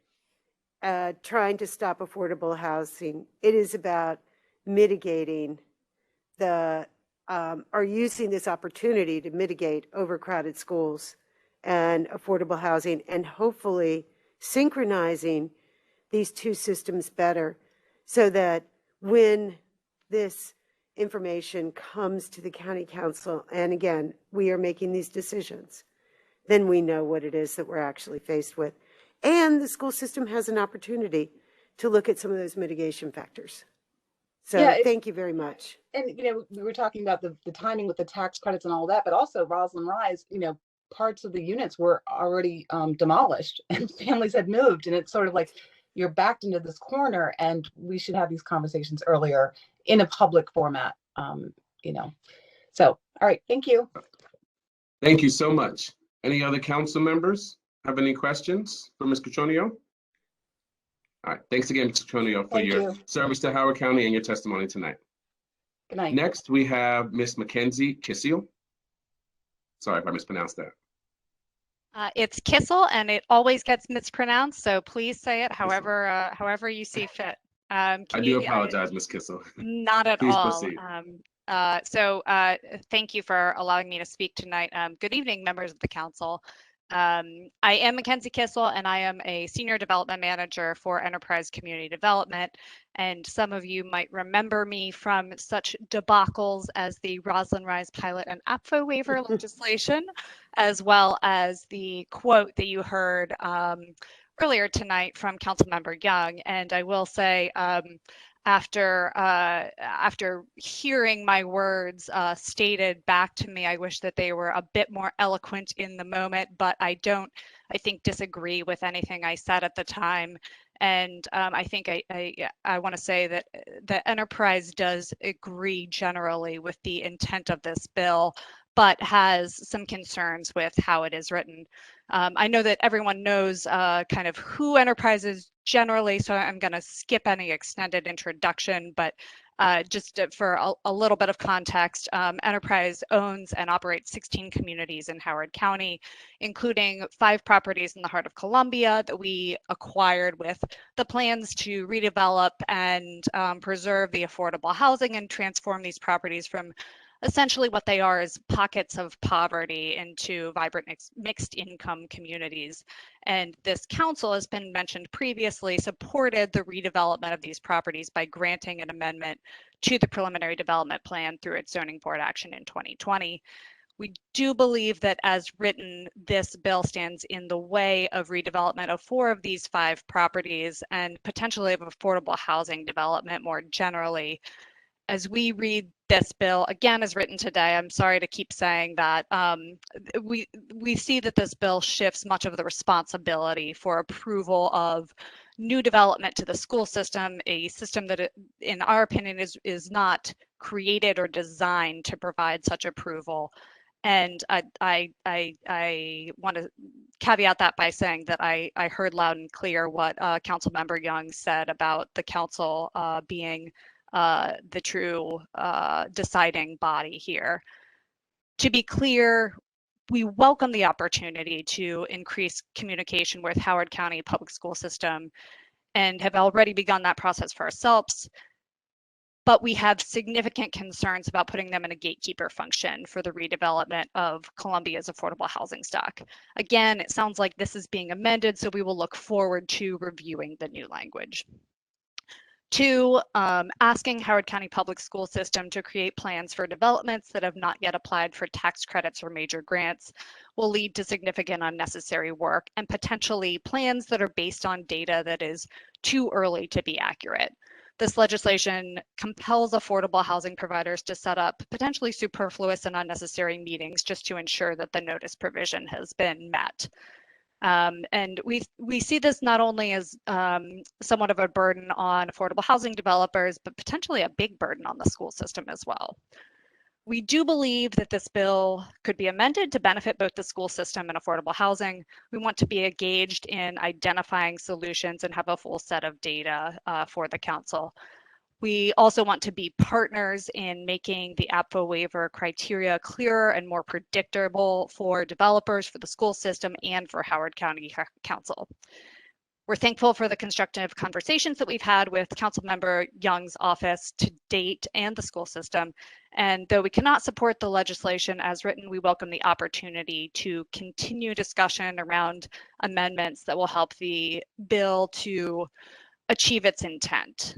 trying to stop affordable housing. It is about mitigating or using this opportunity to mitigate overcrowded schools and affordable housing, and hopefully synchronizing these two systems better so that when this information comes to the county council, and again, we are making these decisions, then we know what it is that we're actually faced with. And the school system has an opportunity to look at some of those mitigation factors. So yeah, thank you very much. And, you know, we were talking about the timing with the tax credits and all that, but also Roslyn Rise, you know, parts of the units were already demolished and families had moved. And it's sort of like you're backed into this corner, and we should have these conversations earlier in a public format, you know. So, all right, thank you. Thank you so much. Any other council members have any questions for Ms. Cutroneo? All right, thanks again, Ms. Cutroneo, for your service to Howard County and your testimony tonight. Good night. Next, we have Ms. McKenzie Kisiel. Sorry if I mispronounced that. It's Kisiel, and it always gets mispronounced, so please say it however however you see fit. I do apologize, Ms. Kisiel. Not at Please all. proceed. Thank you for allowing me to speak tonight. Good evening, members of the council. I am McKenzie Kisiel, and I am a senior development manager for Enterprise Community Development. And some of you might remember me from such debacles as the Roslyn Rise pilot and Apfo waiver legislation, as well as the quote that you heard earlier tonight from Councilmember Young. And I will say, after hearing my words stated back to me, I wish that they were a bit more eloquent in the moment, but I think disagree with anything I said at the time. And I think I want to say that the Enterprise does agree generally with the intent of this bill, but has some concerns with how it is written. I know that everyone knows kind of who Enterprise is generally, so I'm going to skip any extended introduction, but just for a little bit of context, Enterprise owns and operates 16 communities in Howard County, including 5 properties in the heart of Columbia that we acquired with the plans to redevelop and preserve the affordable housing and transform these properties from essentially what they are is pockets of poverty into vibrant mixed income communities. And this council, has been mentioned previously, supported the redevelopment of these properties by granting an amendment to the preliminary development plan through its zoning board action in 2020. We do believe that as written, this bill stands in the way of redevelopment of 4 of these 5 properties and potentially of affordable housing development more generally. As we read this bill, again, as written today, I'm sorry to keep saying that, we see that this bill shifts much of the responsibility for approval of new development to the school system, a system that, in our opinion, is not created or designed to provide such approval. And I want to caveat that by saying that I heard loud and clear what Councilmember Young said about the council being the true deciding body here. To be clear, we welcome the opportunity to increase communication with Howard County Public School System and have already begun that process for ourselves. But we have significant concerns about putting them in a gatekeeper function for the redevelopment of Columbia's affordable housing stock. Again, it sounds like this is being amended, so we will look forward to reviewing the new language. 2, asking Howard County Public School System to create plans for developments that have not yet applied for tax credits or major grants will lead to significant unnecessary work and potentially plans that are based on data that is too early to be accurate. This legislation compels affordable housing providers to set up potentially superfluous and unnecessary meetings just to ensure that the notice provision has been met. And we see this not only as somewhat of a burden on affordable housing developers, but potentially a big burden on the school system as well. We do believe that this bill could be amended to benefit both the school system and affordable housing. We want to be engaged in identifying solutions and have a full set of data for the council. We also want to be partners in making the Apfo waiver criteria clearer and more predictable for developers, for the school system, and for Howard County Council. We're thankful for the constructive conversations that we've had with Councilmember Jung's office to date and the school system. And though we cannot support the legislation as written, we welcome the opportunity to continue discussion around amendments that will help the bill to achieve its intent.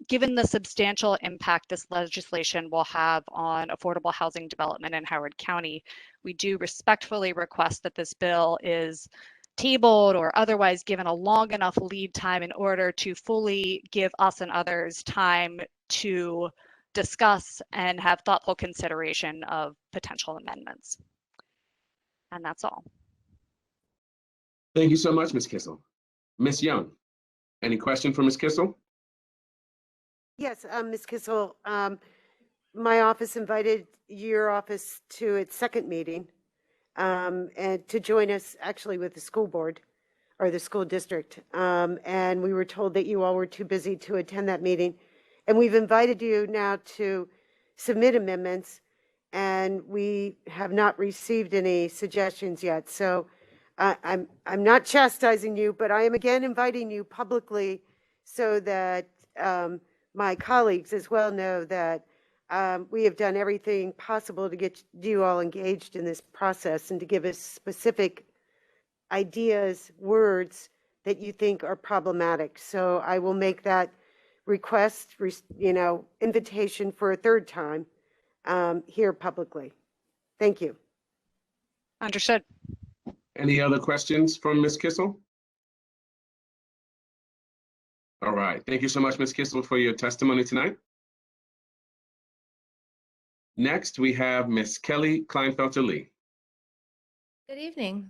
Given the substantial impact this legislation will have on affordable housing development in Howard County, we do respectfully request that this bill is tabled or otherwise given a long enough lead time in order to fully give us and others time to discuss and have thoughtful consideration of potential amendments. And that's all. Thank you so much, Ms. Kisiel. Ms. Young, any question for Ms. Kisiel? Yes, Ms. Kisiel, my office invited your office to its second meeting and to join us actually with the school board or the school district. And we were told that you all were too busy to attend that meeting. And we've invited you now to submit amendments, and we have not received any suggestions yet. So I'm not chastising you, but I am again inviting you publicly so that my colleagues as well know that we have done everything possible to get you all engaged in this process and to give us specific ideas, words that you think are problematic. So I will make that request, invitation for a third time here publicly. Thank you. Understood. Any other questions from Ms. Kisiel? All right, thank you so much, Ms. Kisiel, for your testimony tonight. Next, we have Ms. Kelly Klinefelter-Lee. Good evening.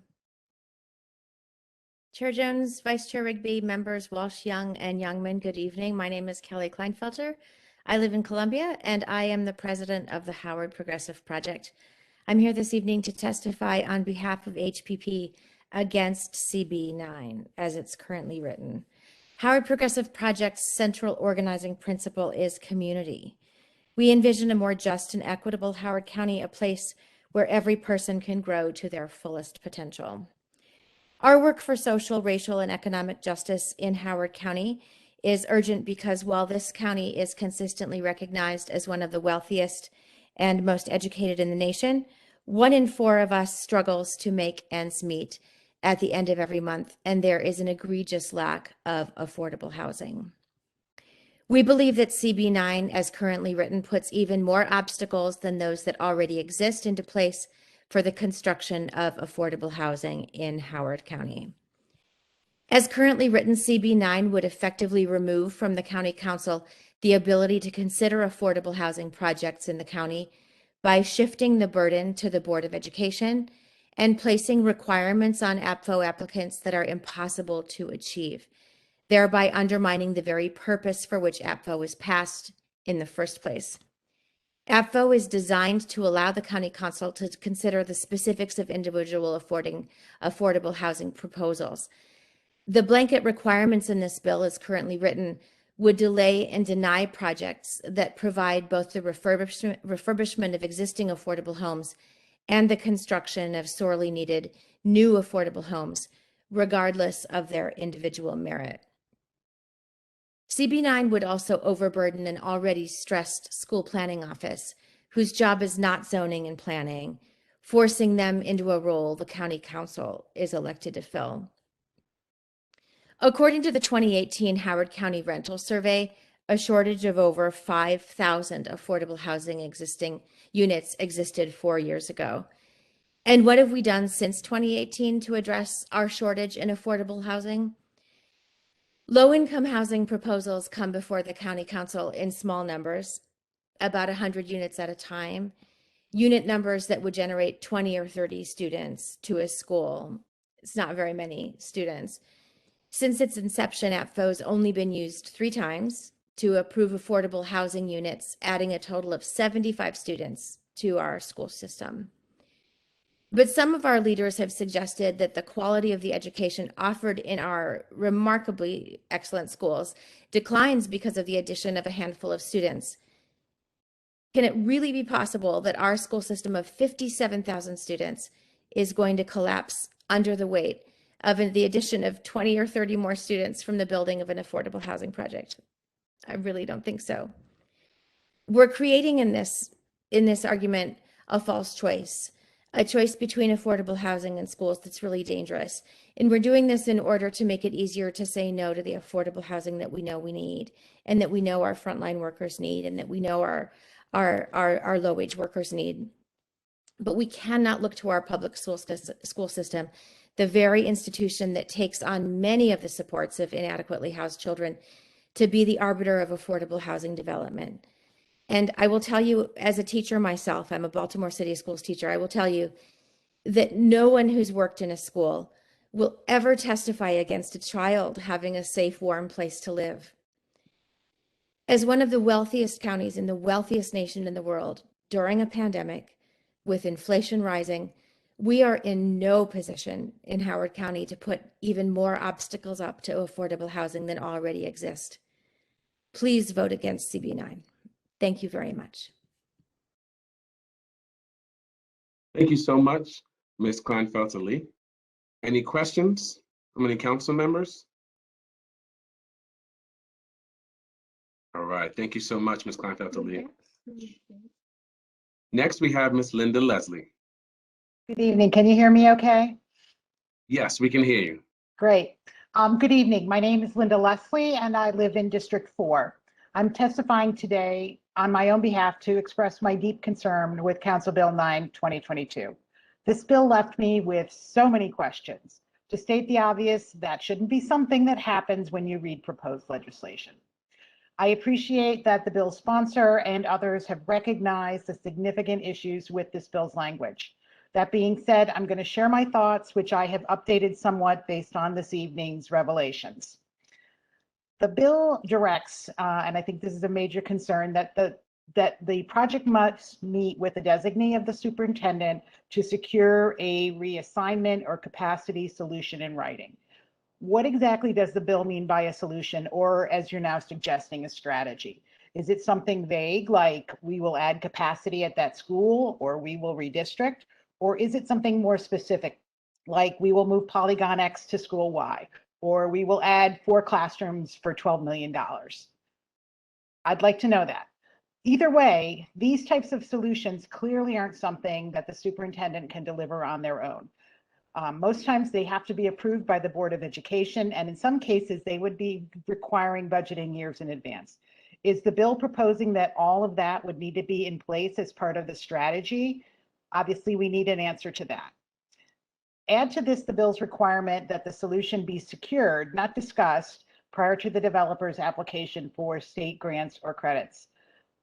Chair Jones, Vice Chair Rigby, members Walsh, Young, and Youngman, good evening. My name is Kelly Klinefelter. I live in Columbia, and I am the president of the Howard Progressive Project. I'm here this evening to testify on behalf of HPP against CB9, as it's currently written. Howard Progressive Project's central organizing principle is community. We envision a more just and equitable Howard County, a place where every person can grow to their fullest potential. Our work for social, racial, and economic justice in Howard County is urgent because while this county is consistently recognized as one of the wealthiest and most educated in the nation, 1 in 4 of us struggles to make ends meet at the end of every month, and there is an egregious lack of affordable housing. We believe that CB9, as currently written, puts even more obstacles than those that already exist into place for the construction of affordable housing in Howard County. As currently written, CB9 would effectively remove from the County Council the ability to consider affordable housing projects in the county by shifting the burden to the Board of Education and placing requirements on Apfo applicants that are impossible to achieve, thereby undermining the very purpose for which Apfo was passed in the first place. Apfo is designed to allow the County Council to consider the specifics of individual affordable housing proposals. The blanket requirements in this bill, as currently written, would delay and deny projects that provide both the refurbishment of existing affordable homes and the construction of sorely needed new affordable homes, regardless of their individual merit. CB9 would also overburden an already stressed school planning office, whose job is not zoning and planning, forcing them into a role the county council is elected to fill. According to the 2018 Howard County Rental Survey, a shortage of over 5,000 affordable housing units existed 4 years ago. And what have we done since 2018 to address our shortage in affordable housing? Low-income housing proposals come before the county council in small numbers, about 100 units at a time, unit numbers that would generate 20 or 30 students to a school. It's not very many students. Since its inception, APFO's only been used 3 times to approve affordable housing units, adding a total of 75 students to our school system. But some of our leaders have suggested that the quality of the education offered in our remarkably excellent schools declines because of the addition of a handful of students. Can it really be possible that our school system of 57,000 students is going to collapse under the weight of the addition of 20 or 30 more students from the building of an affordable housing project? I really don't think so. We're creating in this argument a false choice, a choice between affordable housing and schools that's really dangerous. And we're doing this in order to make it easier to say no to the affordable housing that we know we need, and that we know our frontline workers need, and that we know our low-wage workers need. But we cannot look to our public school system, the very institution that takes on many of the supports of inadequately housed children, to be the arbiter of affordable housing development. And I will tell you, as a teacher myself, I'm a Baltimore City Schools teacher, I will tell you that no one who's worked in a school will ever testify against a child having a safe, warm place to live. As one of the wealthiest counties in the wealthiest nation in the world, during a pandemic, with inflation rising, we are in no position in Howard County to put even more obstacles up to affordable housing than already exist. Please vote against CB9. Thank you very much. Thank you so much, Ms. Klinefelter-Lee. Any questions from any council members? All right, thank you so much, Ms. Klinefelter-Lee. Next, we have Ms. Linda Leslie. Good evening. Can you hear me okay? Yes, we can hear you. Great. Good evening. My name is Linda Leslie and I live in District 4. I'm testifying today on my own behalf to express my deep concern with Council Bill 9-2022. This bill left me with so many questions. To state the obvious, that shouldn't be something that happens when you read proposed legislation. I appreciate that the bill's sponsor and others have recognized the significant issues with this bill's language. That being said, I'm going to share my thoughts, which I have updated somewhat based on this evening's revelations. The bill directs, and I think this is a major concern, that the project must meet with the designee of the superintendent to secure a reassignment or capacity solution in writing. What exactly does the bill mean by a solution, or as you're now suggesting, a strategy? Is it something vague like we will add capacity at that school or we will redistrict? Or is it something more specific like we will move Polygon X to school Y, or we will add 4 classrooms for $12 million? I'd like to know that. Either way, these types of solutions clearly aren't something that the superintendent can deliver on their own. Most times they have to be approved by the Board of Education, and in some cases they would be requiring budgeting years in advance. Is the bill proposing that all of that would need to be in place as part of the strategy? Obviously, we need an answer to that. Add to this the bill's requirement that the solution be secured, not discussed, prior to the developer's application for state grants or credits.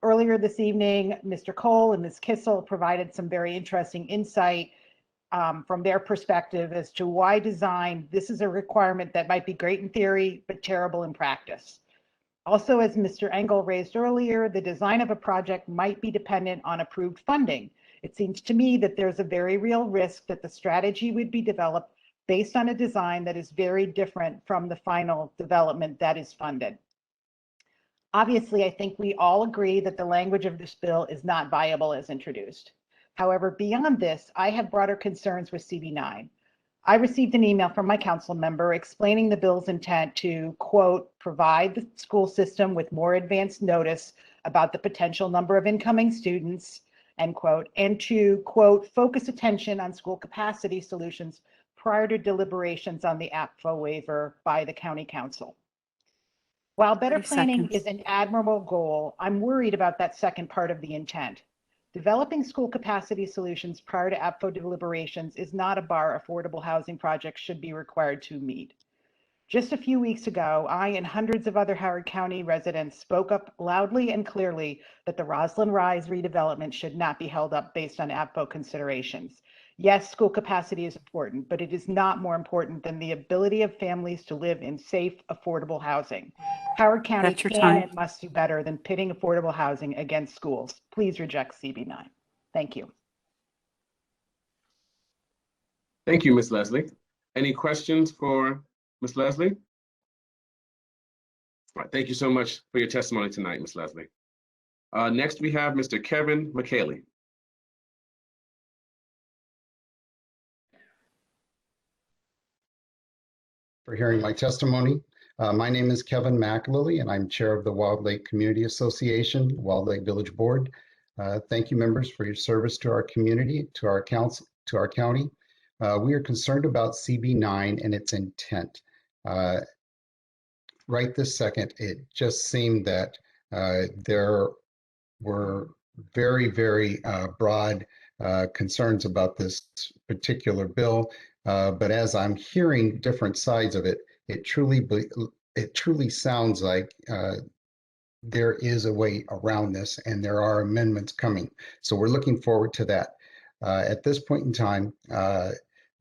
Earlier this evening, Mr. Coale and Ms. Kisiel provided some very interesting insight from their perspective as to why design, this is a requirement that might be great in theory, but terrible in practice. Also, as Mr. Engle raised earlier, the design of a project might be dependent on approved funding. It seems to me that there's a very real risk that the strategy would be developed based on a design that is very different from the final development that is funded. Obviously, I think we all agree that the language of this bill is not viable as introduced. However, beyond this, I have broader concerns with CB9. I received an email from my council member explaining the bill's intent to, quote, provide the school system with more advanced notice about the potential number of incoming students, end quote, and to, quote, focus attention on school capacity solutions prior to deliberations on the Apfo waiver by the county council. While better 30 planning seconds. is an admirable goal, I'm worried about that second part of the intent. Developing school capacity solutions prior to Apfo deliberations is not a bar affordable housing projects should be required to meet. Just a few weeks ago, I and hundreds of other Howard County residents spoke up loudly and clearly that the Roslyn Rise redevelopment should not be held up based on Apfo considerations. Yes, school capacity is important, but it is not more important than the ability of families to live in safe, affordable housing. Howard County That's your can time. and must do better than pitting affordable housing against schools. Please reject CB9. Thank you. Thank you, Ms. Leslie. Any questions for Ms. Leslie? All right, thank you so much for your testimony tonight, Ms. Leslie. Next, we have Mr. Kevin McKenzie. For hearing my testimony. My name is Kevin McAliley, and I'm chair of the Wilde Lake Community Association, Wilde Lake Village Board. Thank you, members, for your service to our community, to our council, to our county. We are concerned about CB9 and its intent. Right this second, it just seemed that there were very, very broad concerns about this particular bill. But as I'm hearing different sides of it, it truly sounds like there is a way around this, and there are amendments coming. So we're looking forward to that. At this point in time,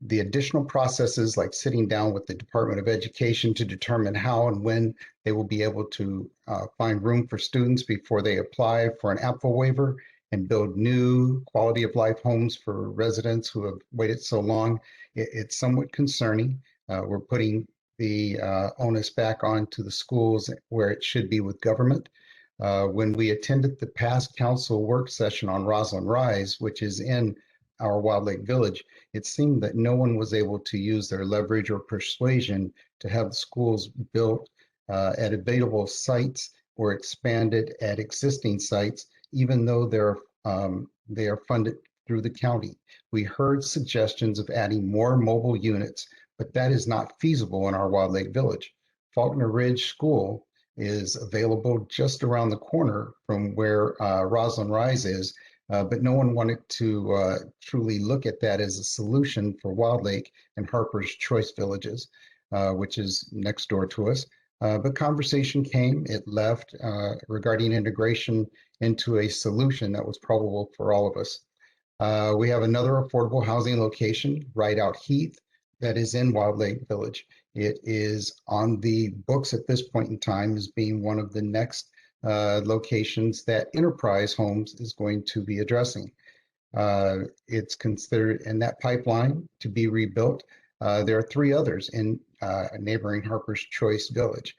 the additional processes like sitting down with the Department of Education to determine how and when they will be able to find room for students before they apply for an Apfo waiver and build new quality of life homes for residents who have waited so long. It's somewhat concerning. We're putting the onus back onto the schools where it should be with government. When we attended the past council work session on Roslyn Rise, which is in our Wilde Lake Village, it seemed that no one was able to use their leverage or persuasion to have the schools built at available sites or expanded at existing sites, even though they are funded through the county. We heard suggestions of adding more mobile units, but that is not feasible in our Wilde Lake Village. Faulkner Ridge School is available just around the corner from where Roslyn Rise is, but no one wanted to truly look at that as a solution for Wilde Lake and Harper's Choice Villages, which is next door to us. But conversation came, it left regarding integration into a solution that was probable for all of us. We have another affordable housing location, Right Out Heath, that is in Wilde Lake Village. It is on the books at this point in time as being one of the next locations that Enterprise Homes is going to be addressing. It's considered in that pipeline to be rebuilt. There are 3 others in neighboring Harper's Choice Village.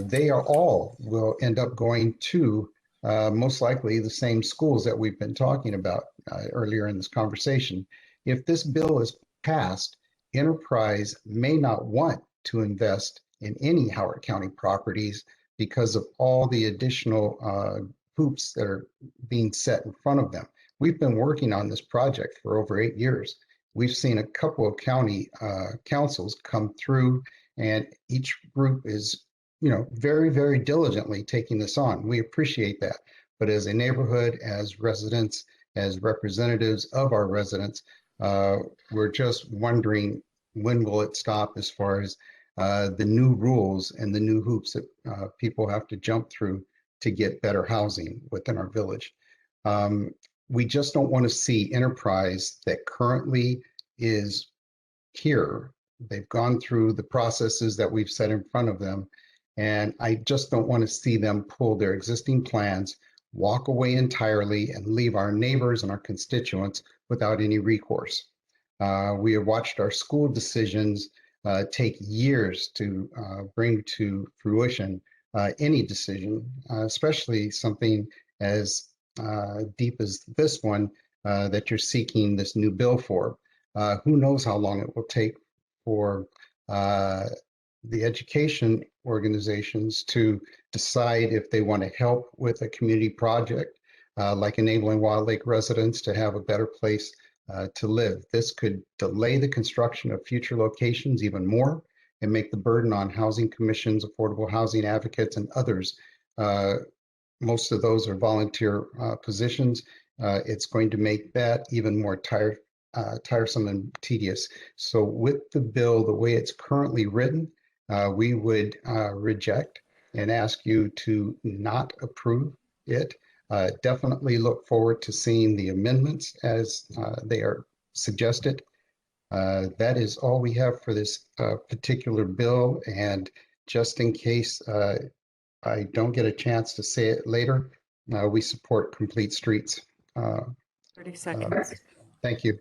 They are all will end up going to most likely the same schools that we've been talking about earlier in this conversation. If this bill is passed, Enterprise may not want to invest in any Howard County properties because of all the additional hoops that are being set in front of them. We've been working on this project for over 8 years. We've seen a couple of county councils come through, and each group is, very, very diligently taking this on. We appreciate that. But as a neighborhood, as residents, as representatives of our residents, we're just wondering when will it stop as far as the new rules and the new hoops that people have to jump through to get better housing within our village. We just don't want to see Enterprise that currently is here. They've gone through the processes that we've set in front of them. And I just don't want to see them pull their existing plans, walk away entirely, and leave our neighbors and our constituents without any recourse. We have watched our school decisions take years to bring to fruition any decision, especially something as deep as this one, that you're seeking this new bill for. Who knows how long it will take for the education organizations to decide if they want to help with a community project, like enabling Wild Lake residents to have a better place to live. This could delay the construction of future locations even more and make the burden on housing commissions, affordable housing advocates, and others. Most of those are volunteer positions. It's going to make that even more tiresome and tedious. So with the bill, the way it's currently written, we would reject and ask you to not approve it. Definitely look forward to seeing the amendments as they are suggested. That is all we have for this particular bill. And just in case I don't get a chance to say it later, we support complete streets. 30 seconds. Thank you.